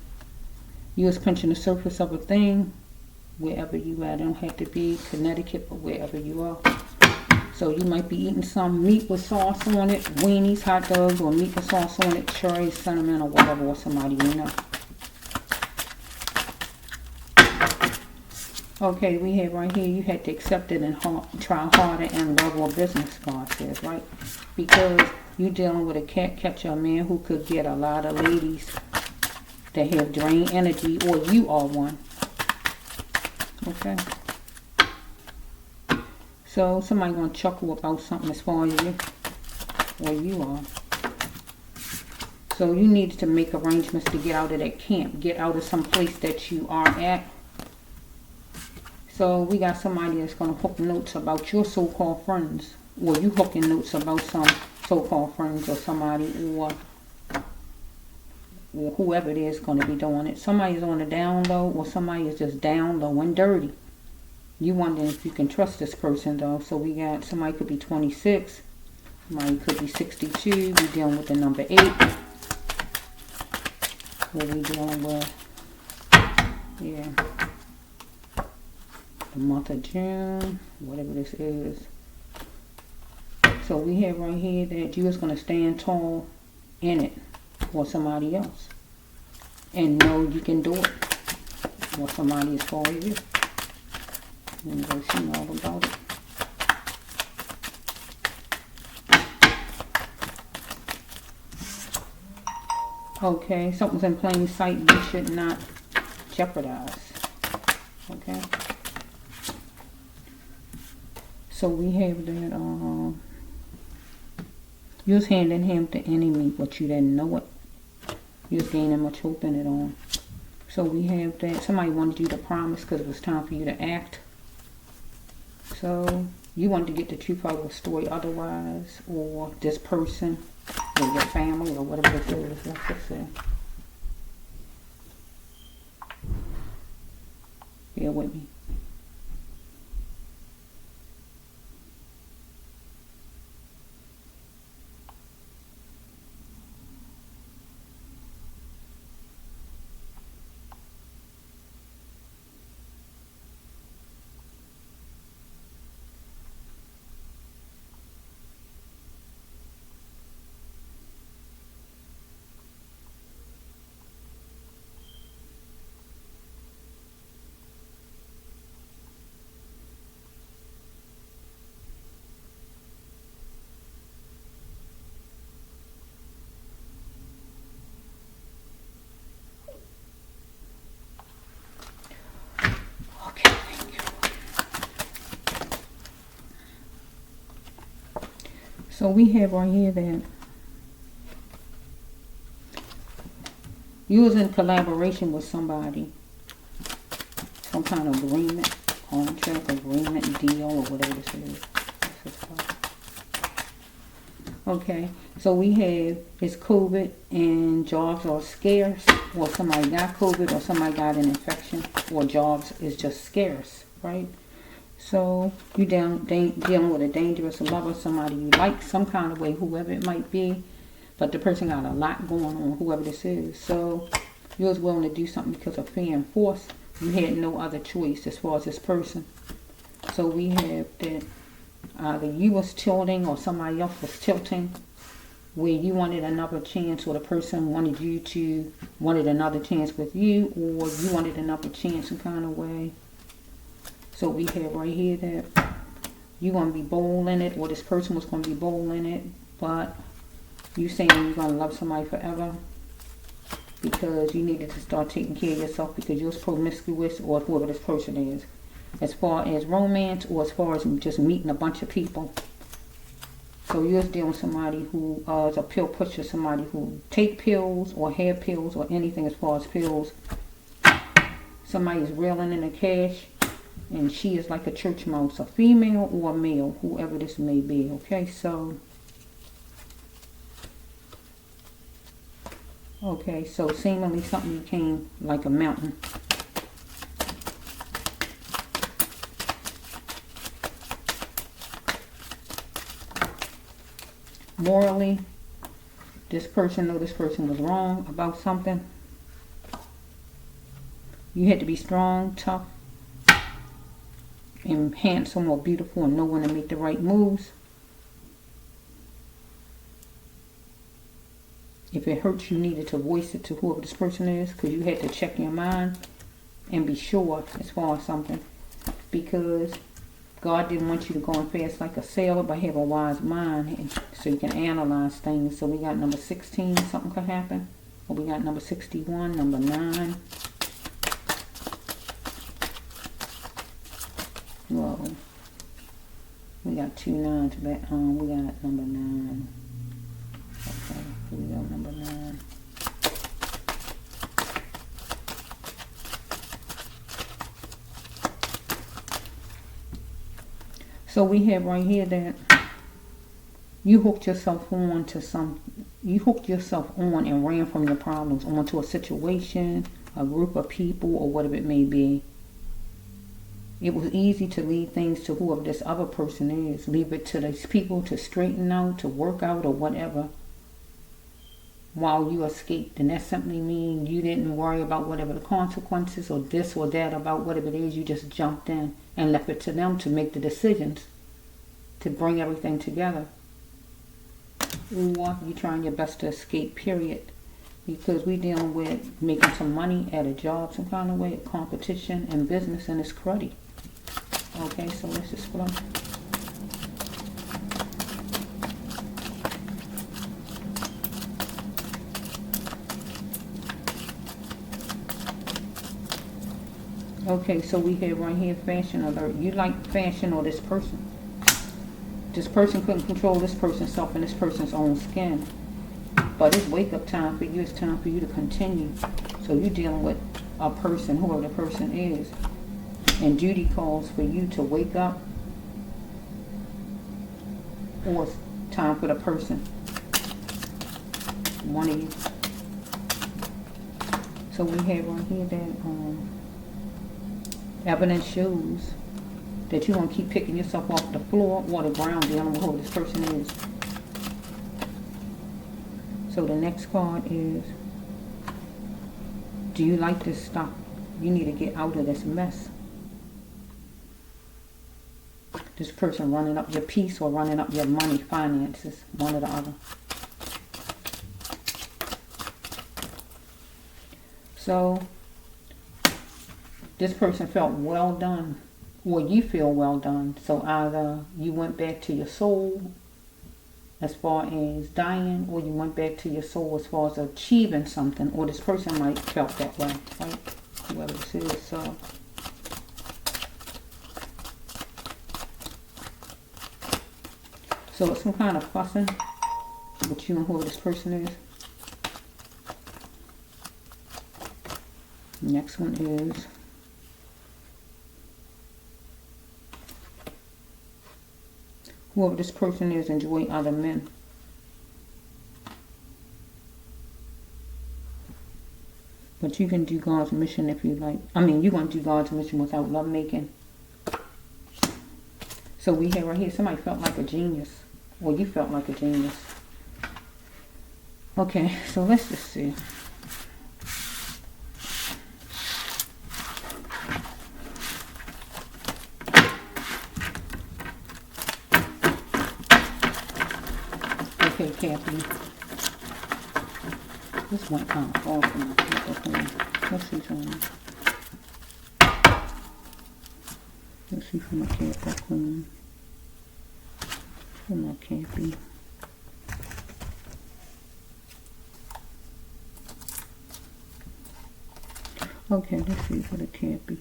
you was pinching the surface of a thing, wherever you at. It don't have to be Connecticut, but wherever you are. So you might be eating some meat with sauce on it, weenies, hot dogs, or meat with sauce on it, cherries, cinnamon, or whatever, or somebody you know. Okay, we have right here, you had to accept it and try harder and love or business, God says, right? Because you're dealing with a cat catcher, a man who could get a lot of ladies that have drained energy, or you are one. Okay? So somebody gonna chuckle about something as far as you, or you are. So you needed to make arrangements to get out of that camp, get out of some place that you are at. So we got somebody that's going to hook notes about your so-called friends, or you hooking notes about some so-called friends, or somebody, or whoever it is going to be doing it. Somebody's on the down low, or somebody is just down low and dirty. You wondering if you can trust this person though. So we got, somebody could be 26, somebody could be 62. We're dealing with the number 8. What we dealing with? Yeah. The month of June, whatever this is. So we have right here that you is going to stand tall in it, or somebody else, and know you can do it, or somebody as far as you. And go see all about it. Okay, something's in plain sight you should not jeopardize. Okay. So we have that, you was hand in hand with the enemy, but you didn't know it. You was gaining much hope in it all. So we have that, somebody wanted you to promise because it was time for you to act. So you wanted to get the truth out of the story otherwise, or this person, or your family, or whatever this is. Let's just say. Bear with me. So we have right here that you was in collaboration with somebody, some kind of agreement, contract, agreement, deal, or whatever this is. Okay, so we have, it's COVID and jobs are scarce, or somebody got COVID, or somebody got an infection, or jobs is just scarce, right? So you dealing with a dangerous lover, somebody you like some kind of way, whoever it might be, but the person got a lot going on, whoever this is. So you was willing to do something because of fear and force. You had no other choice as far as this person. So we have that either you was tilting or somebody else was tilting where you wanted another chance, or the person wanted another chance with you, or you wanted another chance some kind of way. So we have right here that you're going to be bold in it, or this person was going to be bold in it, but you saying you're going to love somebody forever because you needed to start taking care of yourself because you're promiscuous, or whoever this person is. As far as romance, or as far as just meeting a bunch of people. So you're dealing with somebody who is a pill pusher, somebody who take pills or have pills or anything as far as pills. Somebody is reeling in the cash, and she is like a church mouse, a female or a male, whoever this may be. Okay, so seemingly something became like a mountain. Morally, this person was wrong about something. You had to be strong, tough, and handsome or beautiful and know when to make the right moves. If it hurts, you needed to voice it to whoever this person is, because you had to check your mind and be sure as far as something, because God didn't want you to go in fast like a sailor, but have a wise mind, and so you can analyze things. So we got number 16, something could happen. Or we got number 61, number 9. Whoa. We got 2 9s back on. We got number 9. Okay, here we go, number 9. So we have right here that you hooked yourself on and ran from your problems onto a situation, a group of people, or whatever it may be. It was easy to leave things to whoever this other person is. Leave it to these people to straighten out, to work out, or whatever, while you escaped. And that simply means you didn't worry about whatever the consequences or this or that about whatever it is. You just jumped in and left it to them to make the decisions to bring everything together. Or you're trying your best to escape, period. Because we're dealing with making some money at a job, some kind of way, a competition and business, and it's cruddy. Okay, so let's just flow. Okay, so we have right here fashion alert. You like fashion or this person. This person couldn't control this person's self and this person's own skin. But it's wake up time for you. It's time for you to continue. So you're dealing with a person, whoever the person is. And duty calls for you to wake up. Or it's time for the person. One of you. So we have right here that evidence shows that you're going to keep picking yourself off the floor or the ground dealing with who this person is. So the next card is, do you like this stuff? You need to get out of this mess. This person running up your peace or running up your money, finances, one or the other. So this person felt well done, or you feel well done. So either you went back to your soul as far as dying, or you went back to your soul as far as achieving something, or this person might felt that way, right? Whoever this is, so it's some kind of fussing with you and whoever this person is. Next one is whoever this person is enjoy other men. But you can do God's mission if you like. I mean, you're going to do God's mission without lovemaking. So we have right here, somebody felt like a genius. Or you felt like a genius. Okay, so let's just see. Okay, Cappy. This went kind of far from my Capricorn. Let's see something. Let's see from my Capricorn. From my Cappy. Okay, let's see for the Cappy.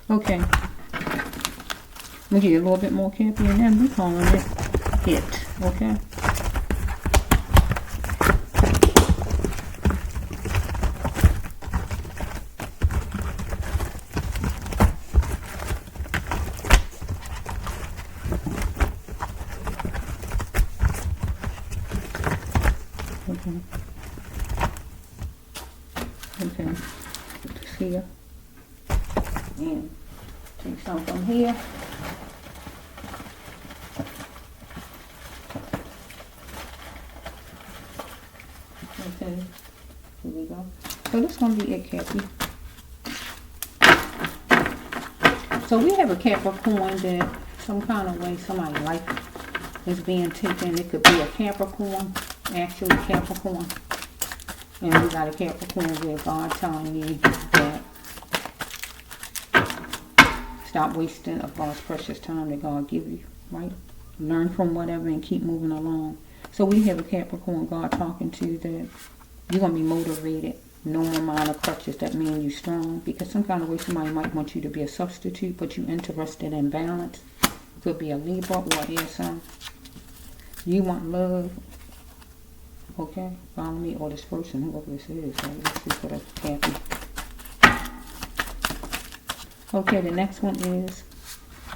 Okay. We'll get a little bit more Cappy and then we're calling it hit. Okay. Okay. Okay. Put this here. And take some from here. Okay. Here we go. So this is going to be it, Cappy. So we have a Capricorn that some kind of way somebody's life is being taken. It could be a Capricorn. Actually Capricorn, and we got a Capricorn where God telling you that stop wasting of God's precious time that God give you, right? Learn from whatever and keep moving along. So we have a Capricorn God talking to you that you're going to be motivated. No more minor crutches. That means you're strong, because some kind of way somebody might want you to be a substitute, but you're interested in balance. Could be a Libra or an air sign. You want love. Okay, follow me, or this person, whoever this is. Right? Let's see for the Cappy. Okay, the next one is,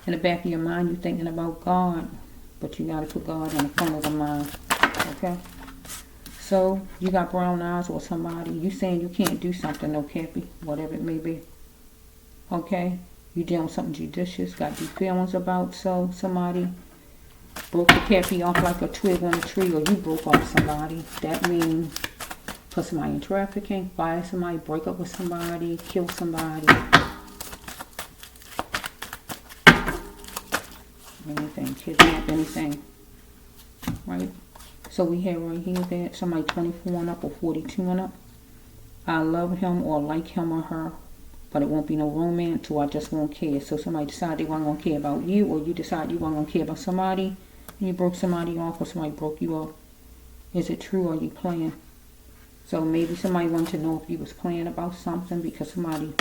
in the back of your mind, you're thinking about God, but you got to put God in the front of the mind. Okay? So, you got brown eyes or somebody, you saying you can't do something, no Cappy, whatever it may be. Okay? You doing something judicious, got deep feelings about, so somebody broke the Cappy off like a twig on a tree, or you broke off somebody. That means put somebody in trafficking, fire somebody, break up with somebody, kill somebody. Anything, kidnap, anything. Right? So we have right here that somebody 24 and up or 42 and up. I love him or like him or her, but it won't be no romance, or I just won't care. So somebody decide they weren't going to care about you, or you decide you weren't going to care about somebody, and you broke somebody off, or somebody broke you off. Is it true, or are you playing? So maybe somebody wanted to know if you was playing about something because somebody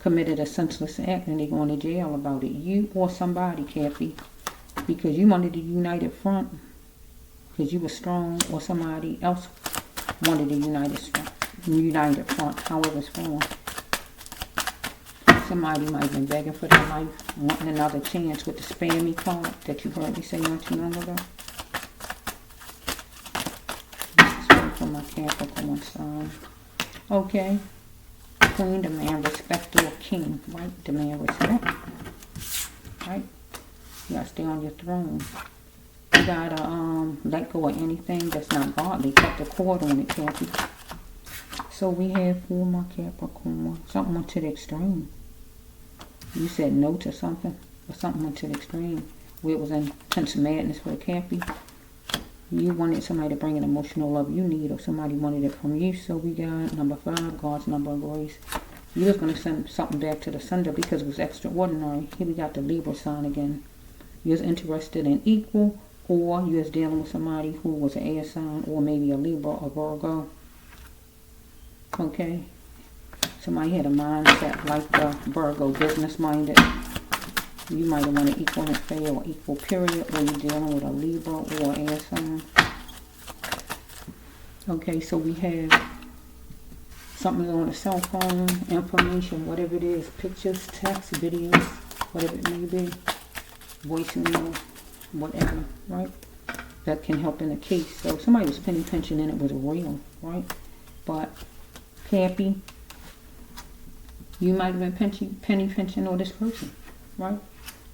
committed a senseless act and they're going to jail about it. You or somebody, Cappy, because you wanted a united front, because you were strong, or somebody else wanted a united front, however it's formed. Somebody might have been begging for their life, wanting another chance with the spammy card that you heard me say not too long ago. This is one for my Capricorn sign. Okay. Queen, demand respect, or king, right? Demand respect. Right? You gotta stay on your throne. You gotta let go of anything that's not godly. Cut the cord on it, Cappy. So we have for my Capricorn, something went to the extreme. You said no to something, or something went to the extreme. Where it was intense madness for the Cappy. You wanted somebody to bring an emotional love you need, or somebody wanted it from you. So we got number 5, God's number of grace. You was going to send something back to the sender because it was extraordinary. Here we got the Libra sign again. You was interested in equal, or you was dealing with somebody who was an air sign, or maybe a Libra or Virgo. Okay. Somebody had a mindset like the Virgo, business-minded. You might have wanted equal and fair, or equal period, or you're dealing with a Libra or air sign. Okay, so we have something on a cell phone, information, whatever it is, pictures, text, videos, whatever it may be, voicemail, whatever, right? That can help in a case. So somebody was penny pinching and it was real, right? But Cappy, you might have been penny pinching on this person, right?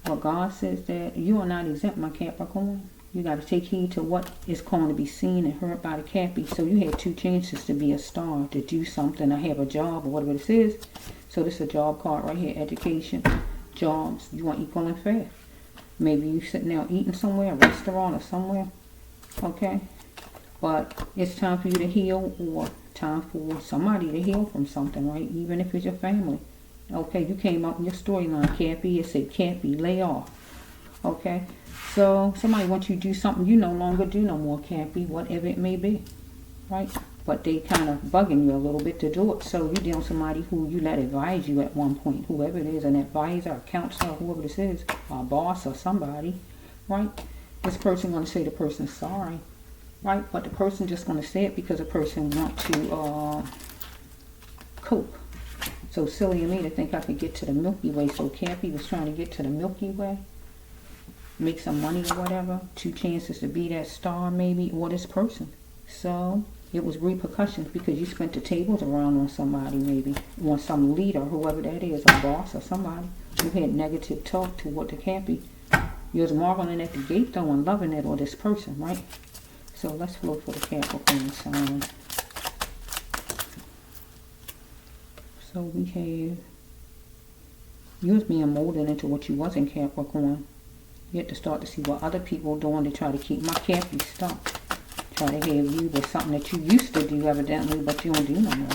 But God says that you are not exempt, my Capricorn. You got to take heed to what is going to be seen and heard by the Cappy. So you had 2 chances to be a star, to do something, or have a job, or whatever this is. So this is a job card right here, education, jobs. You want equal and fair. Maybe you sitting there eating somewhere, a restaurant or somewhere. Okay? But it's time for you to heal, or time for somebody to heal from something, right? Even if it's your family. Okay, you came up in your storyline, Cappy. It said, Cappy, lay off. Okay? So, somebody wants you to do something you no longer do no more, Cappy, whatever it may be. Right? But they kind of bugging you a little bit to do it. So, you're dealing with somebody who you let advise you at one point. Whoever it is, an advisor, a counselor, whoever this is, a boss or somebody. Right? This person going to say the person's sorry. Right? But the person just going to say it because the person want to cope. So silly of me to think I could get to the Milky Way. So Cappy was trying to get to the Milky Way. Make some money or whatever. 2 chances to be that star maybe, or this person. So it was repercussions because you spent the tables around on somebody maybe. On some leader, whoever that is, a boss or somebody. You had negative talk toward the Cappy. You was marveling at the gate though and loving it, or this person, right? So let's flow for the Capricorn sign. So we have, you was being molded into what you was in Capricorn. You had to start to see what other people are doing to try to keep my Cappy stuck. Try to have you with something that you used to do evidently, but you don't do no more.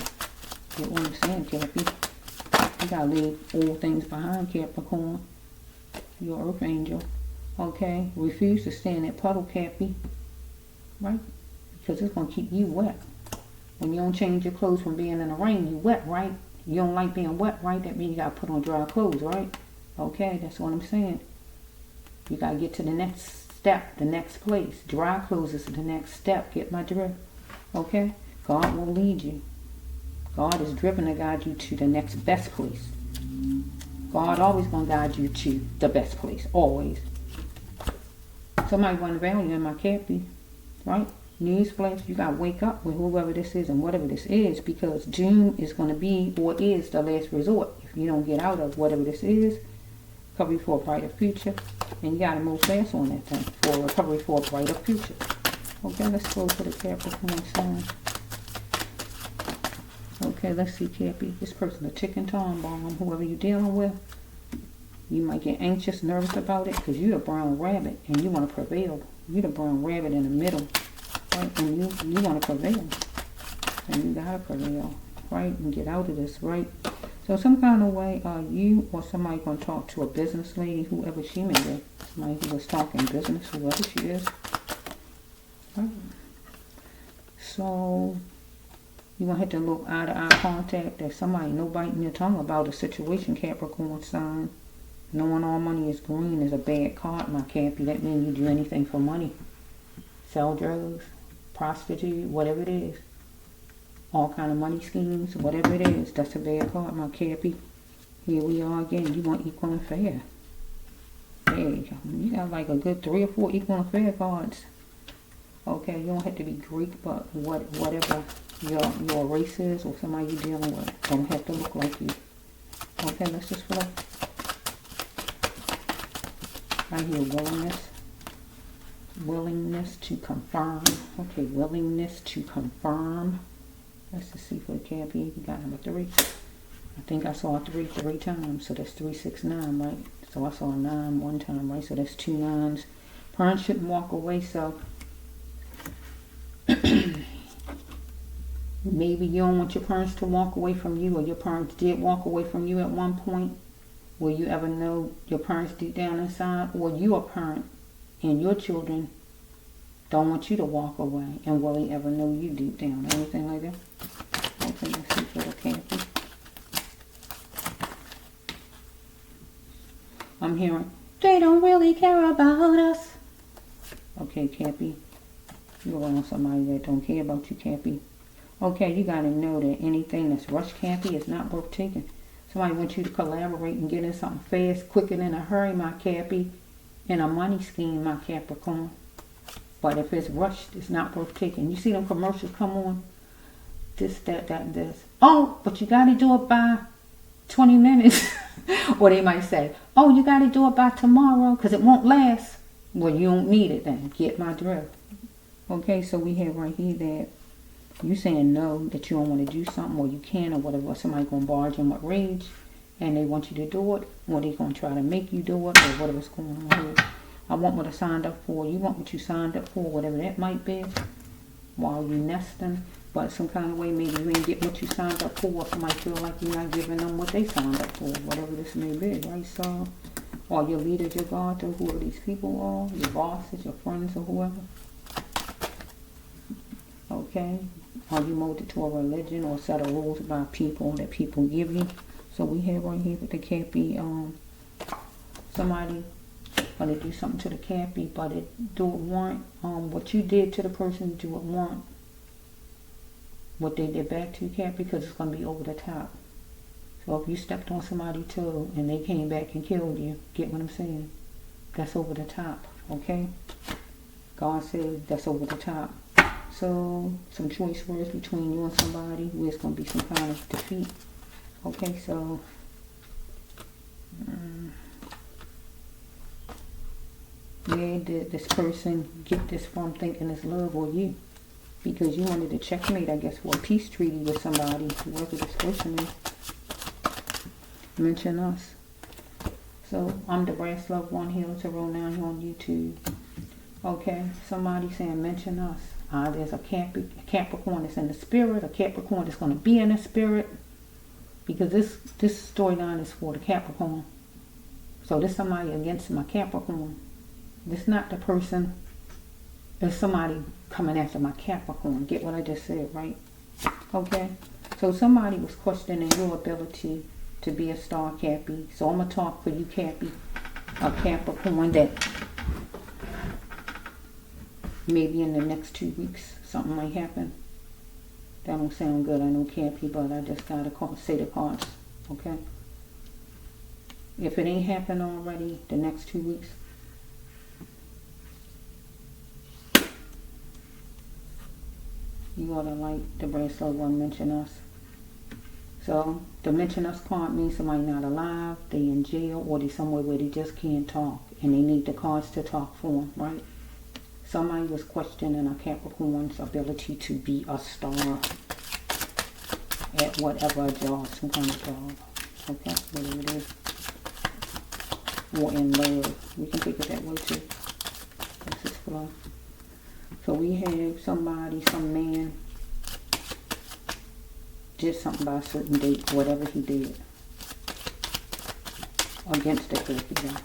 Get what I'm saying, Cappy? You gotta leave old things behind, Capricorn. You're an earth angel. Okay? Refuse to stay in that puddle, Cappy. Right? Because it's gonna keep you wet. When you don't change your clothes from being in the rain, you wet, right? You don't like being wet, right? That means you gotta put on dry clothes, right? Okay, that's what I'm saying. You gotta get to the next step, the next place. Dry clothes is the next step. Get my drift? Okay? God will lead you. God is driven to guide you to the next best place. God always gonna guide you to the best place. Always. Somebody want to value in my Cappy, right? Newsflash, you gotta wake up with whoever this is and whatever this is, because June is gonna be, or is, the last resort. If you don't get out of whatever this is, recovery for a brighter future, and you gotta move fast on that thing for recovery for a brighter future. Okay, let's go for the Capricorn sign. Okay, let's see, Cappy. This person a ticking time bomb, whoever you're dealing with. You might get anxious, nervous about it, because you're a brown rabbit and you want to prevail. You're the brown rabbit in the middle. Right? And you want to prevail. And you gotta prevail. Right? And get out of this, right? So some kind of way, you or somebody gonna talk to a business lady, whoever she may be. Somebody who was talking business, whoever she is. Right? So you gonna have to look eye-to-eye contact. There's somebody, no biting your tongue about a situation, Capricorn sign. Knowing all money is green is a bad card, my Cappy. That means you do anything for money. Sell drugs, prostitute, whatever it is. All kind of money schemes, whatever it is. That's a bad card, my Cappy. Here we are again. You want equal and fair. There you go. You got like a good 3 or 4 equal and fair cards. Okay, you don't have to be Greek, but whatever your race is or somebody you're dealing with, don't have to look like you. Okay, let's just flow. I hear willingness. Willingness to confirm. Okay, willingness to confirm. Let's just see for the Cappy. We got number 3. I think I saw 3 times, so that's 3, 6, 9, right? So I saw a 9 one time, right? So that's 2 9s. Parents shouldn't walk away, so maybe you don't want your parents to walk away from you, or your parents did walk away from you at one point. Will you ever know your parents deep down inside? Or you a parent and your children don't want you to walk away, and will they ever know you deep down? Anything like that? Okay, let's see for the Cappy. I'm hearing, they don't really care about us. Okay, Cappy. You're on somebody that don't care about you, Cappy. Okay, you got to know that anything that's rushed, Cappy, is not worth taking. Somebody wants you to collaborate and get in something fast, quick, and in a hurry, my Cappy. In a money scheme, my Capricorn. But if it's rushed, it's not worth taking. You see them commercials come on? This, that, and this. Oh, but you got to do it by 20 minutes. Or they might say, oh, you got to do it by tomorrow because it won't last. Well, you don't need it then. Get my drift. Okay, so we have right here that you saying no, that you don't want to do something, or you can, or whatever. Somebody going to barge in with rage. and they want you to do it, or they're going to try to make you do it, or whatever's going on here. I want what I signed up for. You want what you signed up for, whatever that might be, while you nesting. But some kind of way, maybe you ain't get what you signed up for. Somebody feel like you're not giving them what they signed up for, whatever this may be, right? So, or your leaders, your guards, or whoever these people are, your bosses, your friends, or whoever. Okay? Are you molded to a religion or a set of rules by people that people give you? So we have right here that there can't be somebody gonna do something to the cappy, but it do it want what you did to the person, do it want what they did back to you, cappy, because it's gonna be over the top. So if you stepped on somebody too and they came back and killed you, get what I'm saying? That's over the top, okay? God says that's over the top. So some choice words between you and somebody where it's gonna be some kind of defeat. Okay, so where did this person get this from, thinking it's love or you? Because you wanted to checkmate, I guess, for a peace treaty with somebody, whoever this person is. Mention us. So I'm the Brass Love One here to roll down here on YouTube. Okay, somebody saying mention us. There's a Capricorn that's in the spirit, a Capricorn that's going to be in the spirit. Because this storyline is for the Capricorn. So this somebody against my Capricorn. This not the person. There's somebody coming after my Capricorn. Get what I just said, right? Okay. So somebody was questioning your ability to be a star, Cappy. So I'm going to talk for you, Cappy. A Capricorn that maybe in the next 2 weeks something might happen. That don't sound good, I know, Cappy, but I just gotta say the cards, okay? If it ain't happened already, the next 2 weeks, you ought to like the Brass Love One mention us. So the mention us card means somebody not alive, they in jail, or they somewhere where they just can't talk, and they need the cards to talk for them, right? Somebody was questioning a Capricorn's ability to be a star at whatever job, some kind of job, okay, whatever it is, or in love. We can take it that way too. That's just flow. So we have somebody, some man, did something by a certain date, whatever he did, against the Capricorn.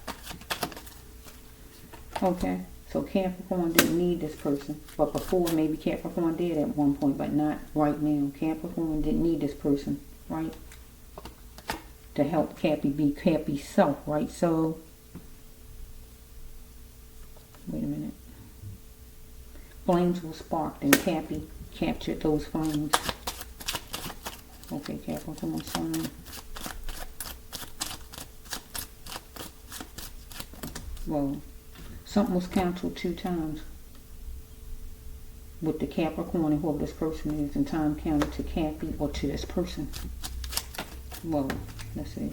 Okay. So Capricorn didn't need this person, but before maybe Capricorn did at one point, but not right now. Capricorn didn't need this person, right? To help Cappy be Cappy's self, right? So, wait a minute. Flames were sparked and Cappy captured those flames. Okay, Capricorn sign. Well, something was canceled 2 times with the Capricorn and whoever this person is, and time counted to Cappy or to this person. Well, let's see.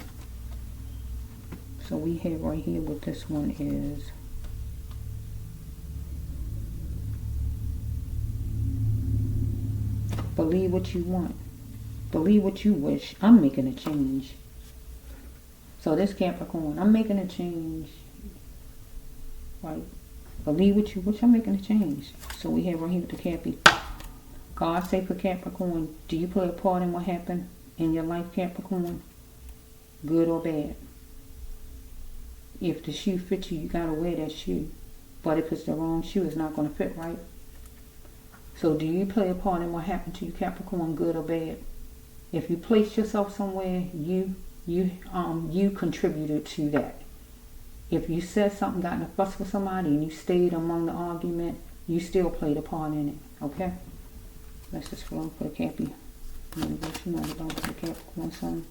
So we have right here what this one is. Believe what you want. Believe what you wish. I'm making a change. So this Capricorn, I'm making a change. Right? Believe what you wish. I'm making a change. So we have right here with the Cappy. God say for Capricorn, do you play a part in what happened in your life, Capricorn? Good or bad? If the shoe fits you, you gotta wear that shoe. But if it's the wrong shoe, it's not gonna fit, right? So do you play a part in what happened to you, Capricorn, good or bad? If you place yourself somewhere, you contributed to that. If you said something, got in a fuss with somebody, and you stayed among the argument, you still played a part in it, okay? Let's just flow for the Cappy. Universe, you know about the Capricorn sun.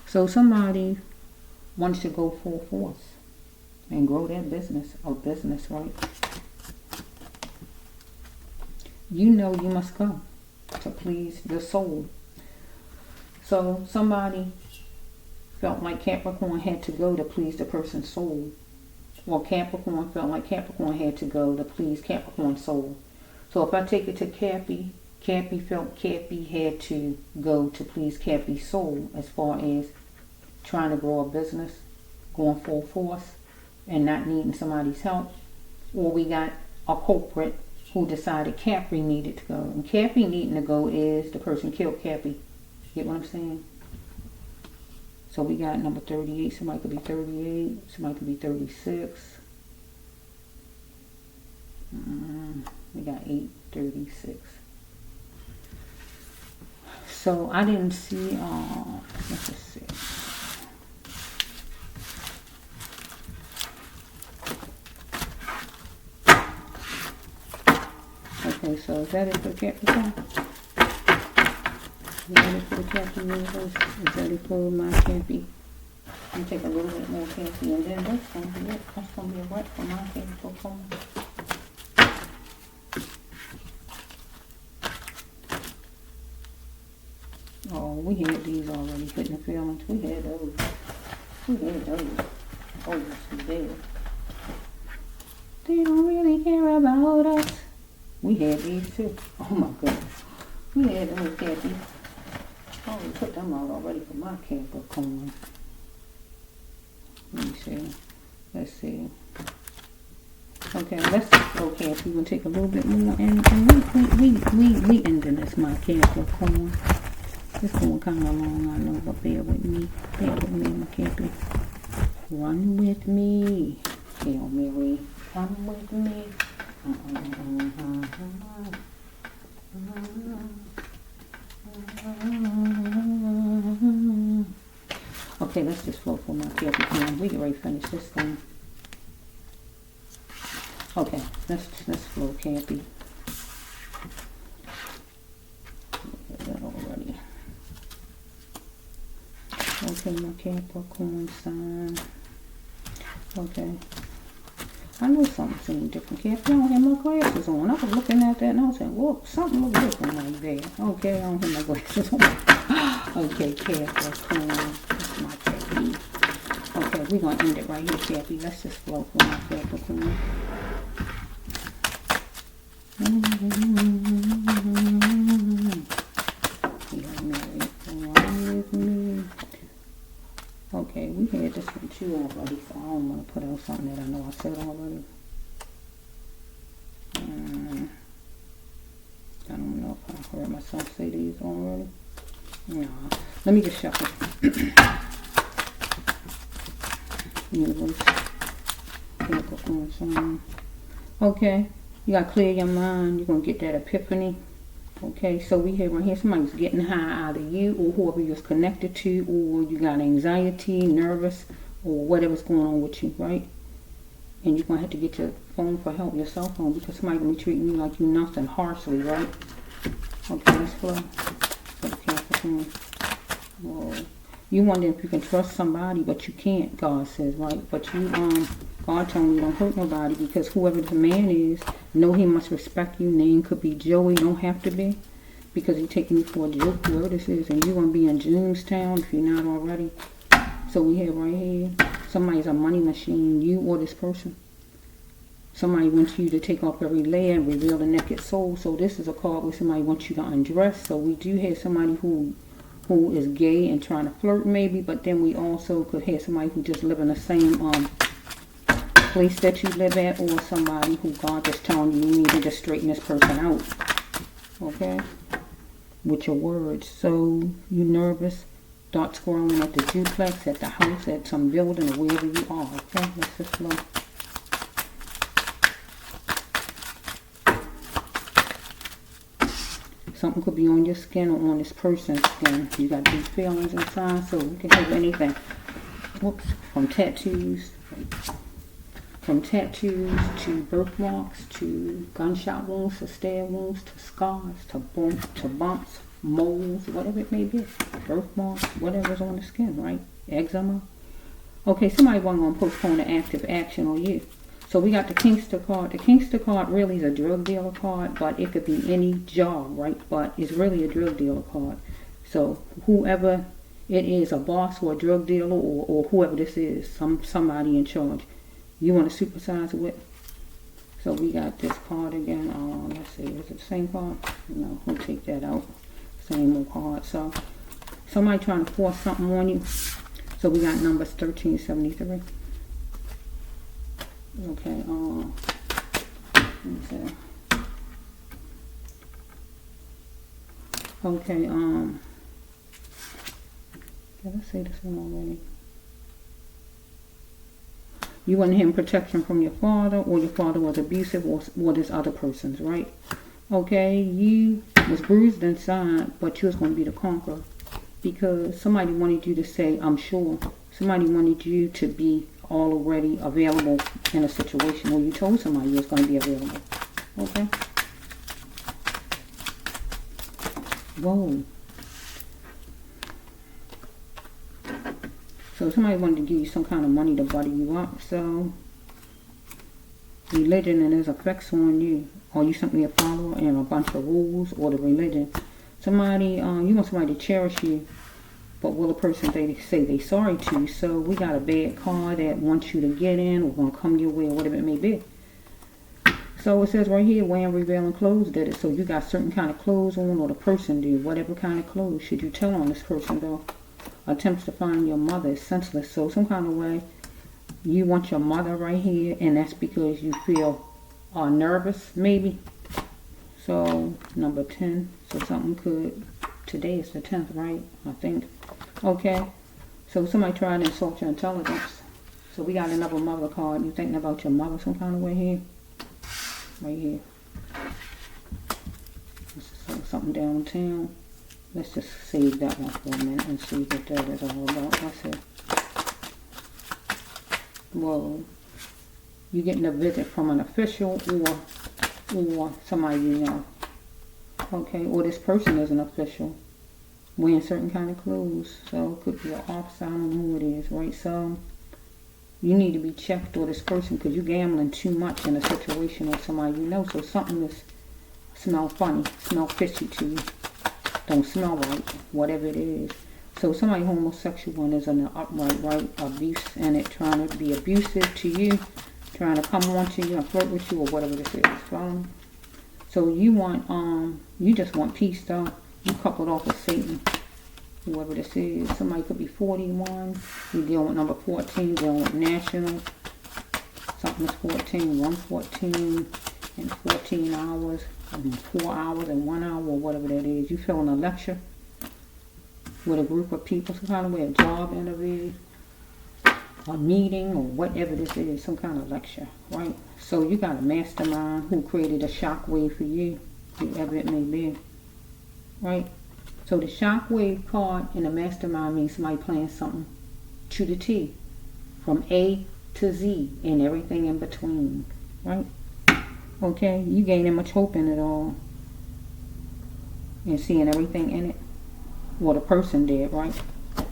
So somebody wants to go full force and grow their business, right? You know you must go to please your soul. So somebody felt like Capricorn had to go to please the person's soul. Or Capricorn felt like Capricorn had to go to please Capricorn's soul. So if I take it to Cappy, Cappy felt Cappy had to go to please Cappy's soul as far as trying to grow a business, going full force, and not needing somebody's help. Or we got a culprit who decided Capri needed to go. And Cappy needing to go is the person killed Cappy. Get what I'm saying? So we got number 38. Somebody could be 38. Somebody could be 36. We got 836. So I didn't see, let's just see. Okay, so is that it for the Capricorn? Is that it for the Capricorn universe? Is that it for my Cappy? I'm going to take a little bit more Cappy, and then that's going to be it. That's going to be a wrap for my Capricorn. Oh, we had these already, Hitting the Feelings. We had those. We had those. Oh, yes, we did. They don't really care about us. We had these too. Oh my goodness. We had those, Cappy. Oh, we put them out already for my Capricorn. Let me see. Let's see. Okay, let's go, Cappy. We'll take a little bit more, and we ending this, my Capricorn. It's going kind of long, I know, but bear with me. Bear with me, my Cappy. Run with me. Hail Mary, come with me. Okay, let's just flow for my Capricorn. We can already finish this thing. Okay, let's flow, Cappy. That already. Okay, my Capricorn sign. Okay. I know something seemed different. Cappy, I don't have my glasses on. I was looking at that and I was saying, whoa, something looks different right there. Okay, I don't have my glasses on. Okay, Capricorn. That's my Cappy. Okay, we're going to end it right here, Cappy. Let's just flow for my Capricorn. Okay, we had this one too already, so I don't want to put out something that I know I said already. I don't know if I heard myself say these already. No, let me just shuffle. Universe. Okay, you got to clear your mind. You're going to get that epiphany. Okay, so we have right here somebody's getting high out of you or whoever you're connected to, or you got anxiety, nervous, or whatever's going on with you, right? And you're going to have to get your phone for help, your cell phone, because somebody's going to be treating you like you nothing harshly, right? Okay, let's flow for the Capricorn. Whoa. You wonder if you can trust somebody, but you can't, God says, right? But you, God told me you don't hurt nobody, because whoever the man is, know he must respect you. Name could be Joey, don't have to be, because he's taking you for a joke, whoever this is, and you're going to be in Jamestown if you're not already. So we have right here, somebody's a money machine, you or this person. Somebody wants you to take off every layer and reveal the naked soul. So this is a card where somebody wants you to undress. So we do have somebody who is gay and trying to flirt maybe, but then we also could have somebody who just live in the same place that you live at, or somebody who God is telling you need to just straighten this person out. Okay? With your words. So you nervous, thoughts growing at the duplex, at the house, at some building, or wherever you are. Okay? Let's just flow. Something could be on your skin or on this person's skin. You got these feelings inside, so we can have anything. Whoops. From tattoos to birthmarks, to gunshot wounds, to stab wounds, to scars, to bumps, moles, whatever it may be. Birthmarks, whatever's on the skin, right? Eczema. Okay, somebody wasn't going to postpone the active action on you. So we got the Kingster card. The Kingster card really is a drug dealer card, but it could be any job, right? But it's really a drug dealer card. So whoever it is, a boss or a drug dealer, or whoever this is, somebody in charge, you want to supervise with. So we got this card again. Let's see, is it the same card? No, we'll take that out. Same old card. So somebody trying to force something on you. So we got numbers 1373. Okay, let me see. Okay, did I say this one already? You want him protection from your father, or your father was abusive, or this other person's, right? Okay, you was bruised inside, but you was going to be the conqueror. Because somebody wanted you to say, I'm sure. Somebody wanted you to be already available in a situation where you told somebody you was going to be available. Okay? Whoa. So somebody wanted to give you some kind of money to butter you up. So religion and its effects on you. Are you simply a follower and a bunch of rules, or the religion? Somebody, you want somebody to cherish you, but will the person they say they sorry to you? So we got a bad card that wants you to get in, or gonna come your way, or whatever it may be. So it says right here, wearing revealing clothes did it. So you got certain kind of clothes on, or the person did, whatever kind of clothes. Should you tell on this person though? Attempts to find your mother is senseless. So some kind of way you want your mother right here, and that's because you feel nervous maybe. So number 10. So something could, today is the 10th, right? I think. Okay, so somebody tried to insult your intelligence. So we got another mother card. You thinking about your mother some kind of way here? Right here. This is something downtown. Let's just save that one for a minute and see what that is all about. That's it. Whoa. You getting a visit from an official, or somebody you know. Okay, or this person is an official. Wearing certain kind of clothes. So it could be an officer, I don't know who it is, right? So you need to be checked, or this person, because you're gambling too much in a situation with somebody you know. So something is smell funny, smell fishy to you. Don't smell right, whatever it is. So somebody homosexual and is in an upright, right, abuse in it, trying to be abusive to you, trying to come on to you and flirt with you, or whatever this is. So you want, you just want peace though. You coupled off with Satan, whoever this is. Somebody could be 41. You're dealing with number 14, dealing with national. Something is 14, 114, and 14 hours, 4 hours, and 1 hour, or whatever that is. You feeling a lecture with a group of people, some kind of way, a job interview, a meeting, or whatever this is, some kind of lecture, right? So you got a mastermind who created a shockwave for you, whoever it may be, right? So the shockwave card in a mastermind means somebody playing something to the T, from A to Z, and everything in between, right? Okay, you gaining much hope in it all, and seeing everything in it. Well, the person did, right?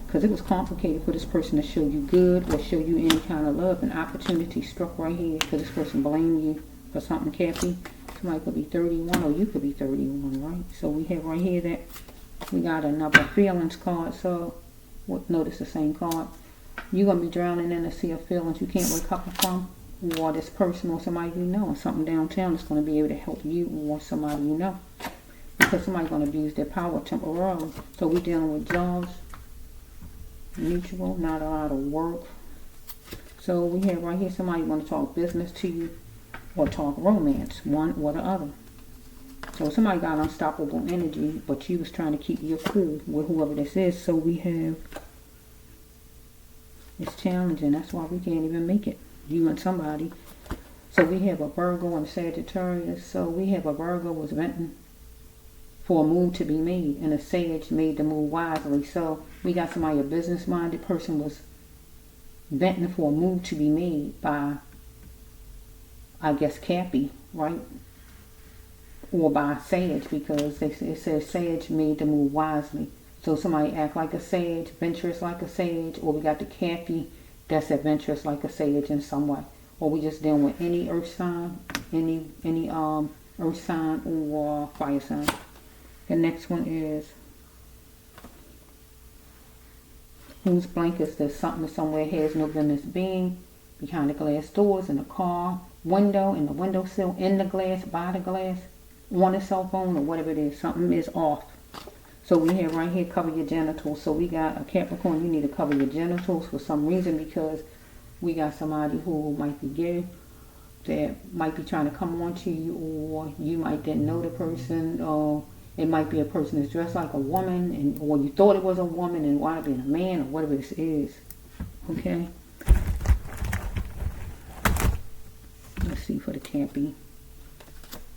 Because it was complicated for this person to show you good, or show you any kind of love. An opportunity struck right here, because this person blamed you for something, Cappy. Somebody could be 31, or you could be 31, right? So we have right here that we got another feelings card. So notice the same card. You're going to be drowning in a sea of feelings you can't recover from, or this person or somebody you know, or something downtown that's going to be able to help you, or somebody you know, because somebody's going to abuse their power temporarily. So we're dealing with jobs, mutual, not a lot of work. So we have right here somebody want to talk business to you, or talk romance, one or the other. So somebody got unstoppable energy, but you was trying to keep your cool with whoever this is. So we have, it's challenging. That's why we can't even make it, you and somebody. So we have a Virgo and a Sagittarius. So we have a Virgo was venting for a move to be made, and a Sage made the move wisely. So we got somebody, a business-minded person, was venting for a move to be made by, I guess, Cappy, right? Or by Sage, because it says Sage made the move wisely. So somebody act like a Sage, venturous like a Sage, or we got the Cappy that's adventurous like a Sage in some way. Or we just dealing with any earth sign, any earth sign or fire sign. The next one is, whose blank is this? Something somewhere has no business being, behind the glass doors, in a car, window, in the windowsill, in the glass, by the glass, on the cell phone, or whatever it is. Something is off. So we have right here, cover your genitals. So we got a Capricorn, you need to cover your genitals for some reason, because we got somebody who might be gay that might be trying to come on to you, or you might didn't know the person, or it might be a person that's dressed like a woman, and or you thought it was a woman and wound up being a man, or whatever this is. Okay? Let's see for the Cappy.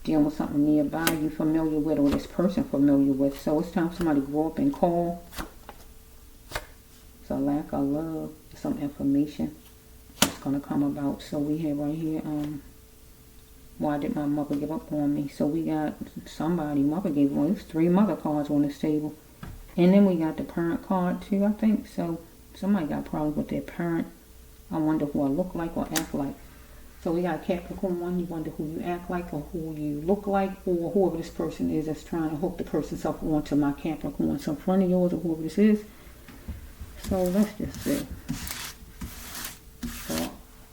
Dealing with something nearby you familiar with, or this person familiar with. So it's time for somebody to grow up and call. It's a lack of love, some information that's going to come about. So we have right here, why did my mother give up on me? So we got somebody, mother gave one. There's 3 mother cards on this table. And then we got the parent card too, I think. So somebody got problems with their parent. I wonder who I look like or act like. So we got Capricorn, you wonder who you act like or who you look like, or whoever this person is that's trying to hook the person's up onto my Capricorn. So in front of yours, or whoever this is. So let's just see. So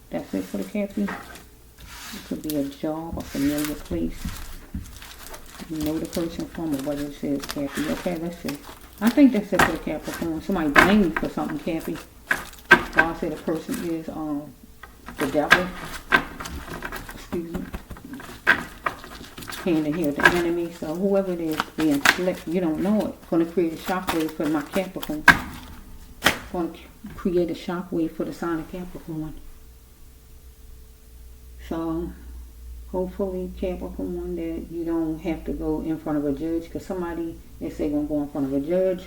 that's it for the Cappy. It could be a job, a familiar place. You know the person from, or what it says, Cappy. Okay, let's see. I think that's it for the Capricorn. Somebody blame you for something, Cappy. So I say the person is the devil. Excuse me. Hand in here, the enemy. So whoever it is being slick, you don't know it. Going to create a shockwave for my Capricorn. Going to create a shockwave for the sign of Capricorn. So hopefully, Capricorn, that you don't have to go in front of a judge, because somebody, they say going to go in front of a judge.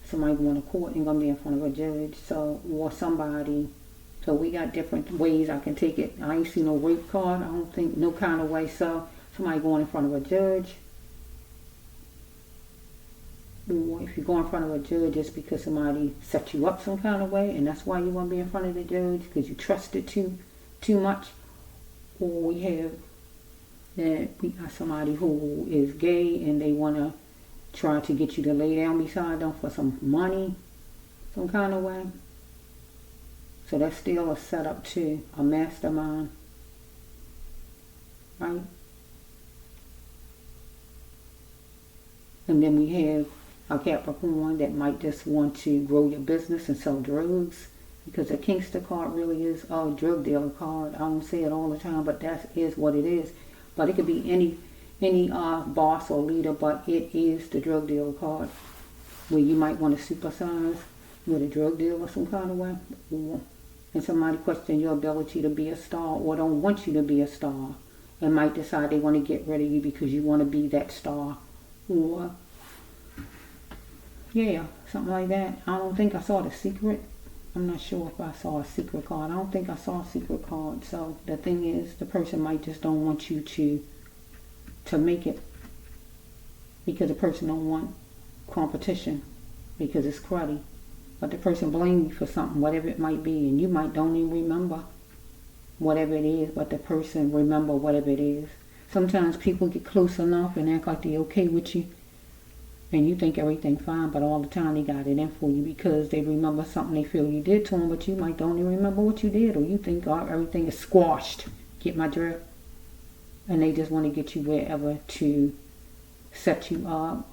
Somebody going to court and going to be in front of a judge. So, or somebody. So we got different ways I can take it. I ain't see no rape card. I don't think no kind of way. So somebody going in front of a judge. Or if you go in front of a judge, it's because somebody set you up some kind of way, and that's why you want to be in front of the judge, because you trusted too much. Or we have that we got somebody who is gay and they want to try to get you to lay down beside them for some money, some kind of way. So that's still a setup to a mastermind, right? And then we have a Capricorn that might just want to grow your business and sell drugs, because the Kingster card really is a drug dealer card. I don't say it all the time, but that is what it is. But it could be any boss or leader, but it is the drug dealer card, where you might want to supersize with a drug dealer some kind of way. And somebody question your ability to be a star, or don't want you to be a star, and might decide they want to get rid of you because you want to be that star. Or, yeah, something like that. I don't think I saw the secret. I'm not sure if I saw a secret card. I don't think I saw a secret card. So the thing is, the person might just don't want you to make it, because the person don't want competition, because it's cruddy. But the person blames you for something, whatever it might be, and you might don't even remember whatever it is, but the person remember whatever it is. Sometimes people get close enough and act like they're okay with you, and you think everything's fine, but all the time they got it in for you because they remember something they feel you did to them, but you might don't even remember what you did, or you think everything is squashed. Get my drift? And they just want to get you wherever to set you up,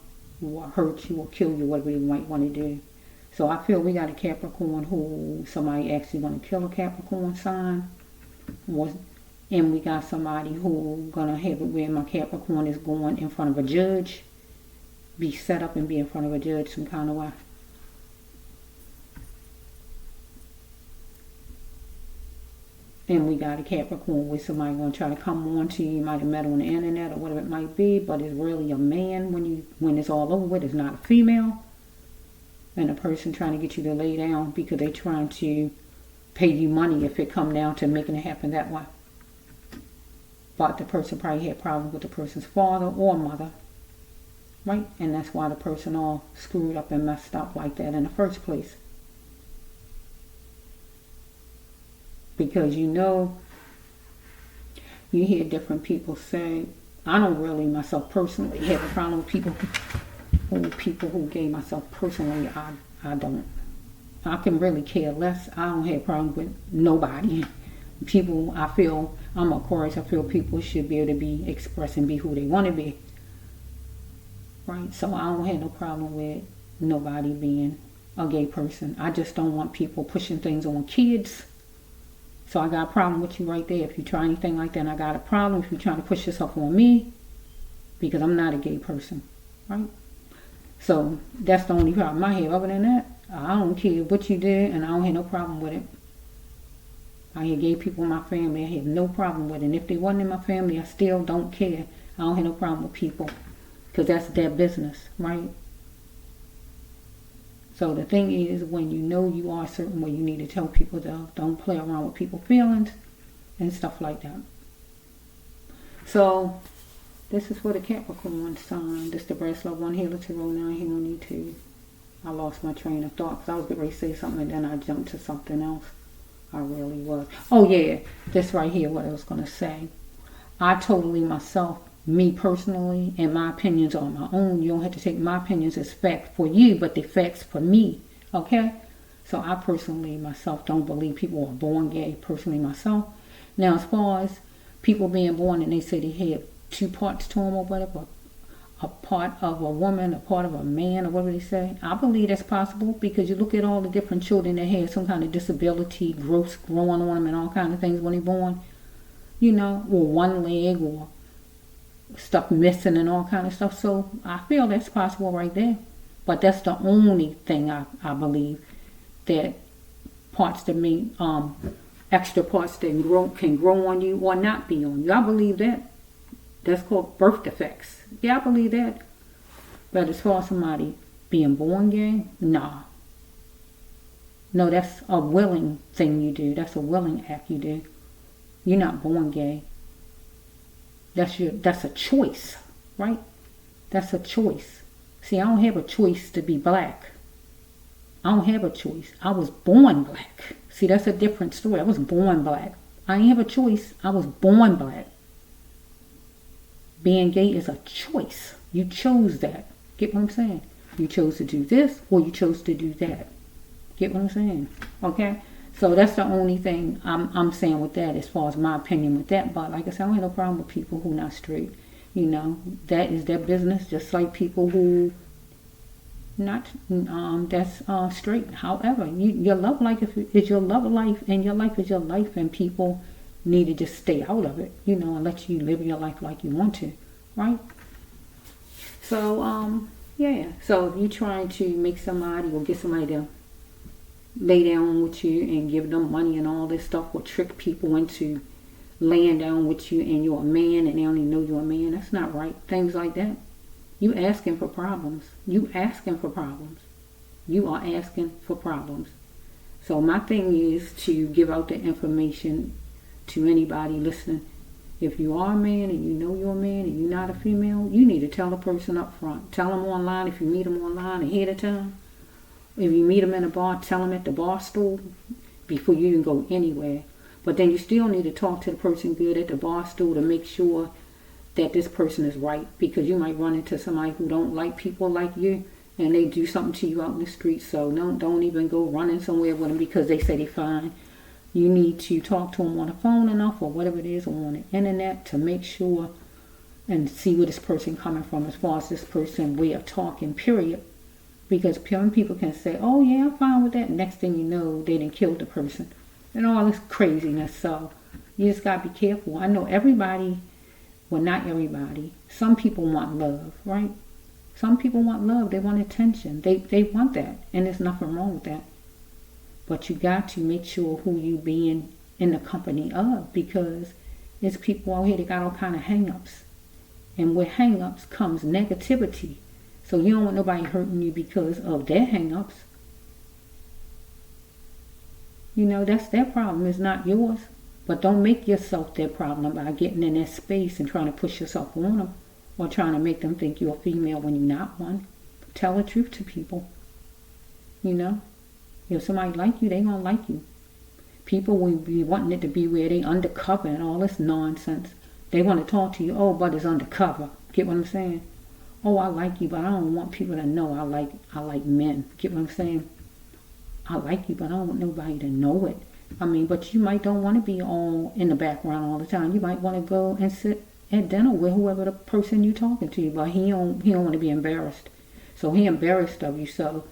or hurt you, or kill you, whatever they might want to do. So I feel we got a Capricorn who somebody actually going to kill a Capricorn sign. And we got somebody who going to have it where my Capricorn is going in front of a judge. Be set up and be in front of a judge some kind of way. And we got a Capricorn where somebody going to try to come on to you. You might have met on the internet or whatever it might be, but it's really a man when it's all over with. It's not a female. And a person trying to get you to lay down because they're trying to pay you money if it come down to making it happen that way. But the person probably had problems with the person's father or mother, right? And that's why the person all screwed up and messed up like that in the first place. Because you hear different people say, I don't really myself personally have a problem with people who gay myself personally. I don't. I can really care less. I don't have a problem with nobody. People, I feel, I'm Aquarius, I feel people should be able to be express and be who they want to be. Right? So I don't have no problem with nobody being a gay person. I just don't want people pushing things on kids. So I got a problem with you right there. If you try anything like that, I got a problem if you're trying to push yourself on me, because I'm not a gay person. Right? So that's the only problem I have. Other than that, I don't care what you did, and I don't have no problem with it. I have gay people in my family. I have no problem with it. And if they wasn't in my family, I still don't care. I don't have no problem with people, because that's their business, right? So the thing is, when you know you are a certain way, you need to tell people, though, don't play around with people's feelings and stuff like that. So this is for the Capricorn sign. This is the Breast Love 1 Healer Tarot 9 Healing 2. I lost my train of thought because I was getting ready to say something and then I jumped to something else. I really was. Oh yeah, this right here, what I was going to say. I totally myself, me personally, and my opinions are my own. You don't have to take my opinions as fact for you, but the facts for me. Okay? So I personally myself don't believe people are born gay, personally myself. Now as far as people being born and they say they have two parts to them or whatever, a part of a woman, a part of a man, or whatever they say, I believe that's possible, because you look at all the different children that have some kind of disability, growth growing on them and all kind of things when they're born, you know, or one leg or stuff missing and all kind of stuff. So I feel that's possible right there. But that's the only thing I believe, that parts that may, extra parts that can grow on you or not be on you. I believe that. That's called birth defects. Yeah, I believe that. But as far as somebody being born gay, nah. No, that's a willing thing you do. That's a willing act you do. You're not born gay. That's a choice, right? That's a choice. See, I don't have a choice to be black. I don't have a choice. I was born black. See, that's a different story. I was born black. I didn't have a choice. I was born black. Being gay is a choice. You chose that. Get what I'm saying? You chose to do this or you chose to do that. Get what I'm saying? Okay? So that's the only thing I'm saying with that, as far as my opinion with that. But like I said, I don't have no problem with people who not straight. You know, that is their business, just like people who not that's straight. However, your love life is your love life, and your life is your life, and people need to just stay out of it, you know, and let you live your life like you want to, right? So yeah, so if you're trying to make somebody or get somebody to lay down with you and give them money and all this stuff, or trick people into laying down with you and you're a man and they only know you're a man, that's not right. Things like that. You asking for problems. You asking for problems. You are asking for problems. So my thing is to give out the information to anybody listening. If you are a man and you know you're a man and you're not a female, you need to tell the person up front. Tell them online if you meet them online ahead of time. If you meet them in a bar, tell them at the bar stool before you even go anywhere. But then you still need to talk to the person good at the bar stool to make sure that this person is right, because you might run into somebody who don't like people like you and they do something to you out in the street. So don't even go running somewhere with them because they say they're fine. You need to talk to them on the phone enough or whatever it is, or on the internet, to make sure and see where this person coming from as far as this person way of talking, period. Because people can say, oh yeah, I'm fine with that. Next thing you know, they done killed the person. And all this craziness. So you just got to be careful. I know everybody, well, not everybody. Some people want love, right? Some people want love. They want attention. They want that. And there's nothing wrong with that. But you got to make sure who you being in the company of, because there's people out here that got all kind of hang-ups. And with hang-ups comes negativity. So you don't want nobody hurting you because of their hang-ups. You know, that's their problem. It's not yours. But don't make yourself their problem by getting in their space and trying to push yourself on them, or trying to make them think you're a female when you're not one. Tell the truth to people. You know? If somebody like you, they gonna like you. People will be wanting it to be where they undercover and all this nonsense. They want to talk to you, oh, but it's undercover. Get what I'm saying? Oh, I like you, but I don't want people to know I like men. Get what I'm saying? I like you, but I don't want nobody to know it. I mean, but you might don't want to be all in the background all the time. You might want to go and sit at dinner with whoever the person you talking to, but he don't want to be embarrassed. So he embarrassed of you. So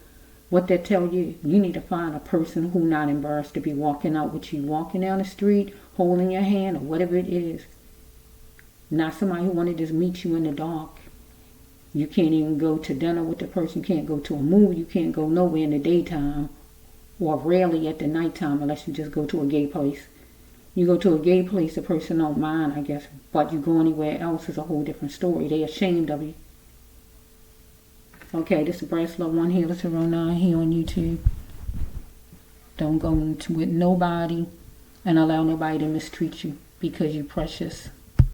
what that tell you, you need to find a person who not embarrassed to be walking out with you, walking down the street, holding your hand or whatever it is. Not somebody who want to just meet you in the dark. You can't even go to dinner with the person. You can't go to a movie. You can't go nowhere in the daytime, or rarely at the nighttime unless you just go to a gay place. You go to a gay place, the person don't mind, I guess. But you go anywhere else is a whole different story. They ashamed of you. Okay, this is Brass Love 1 Healer Tarot 9 here on YouTube. Don't go into with nobody and allow nobody to mistreat you because you're precious.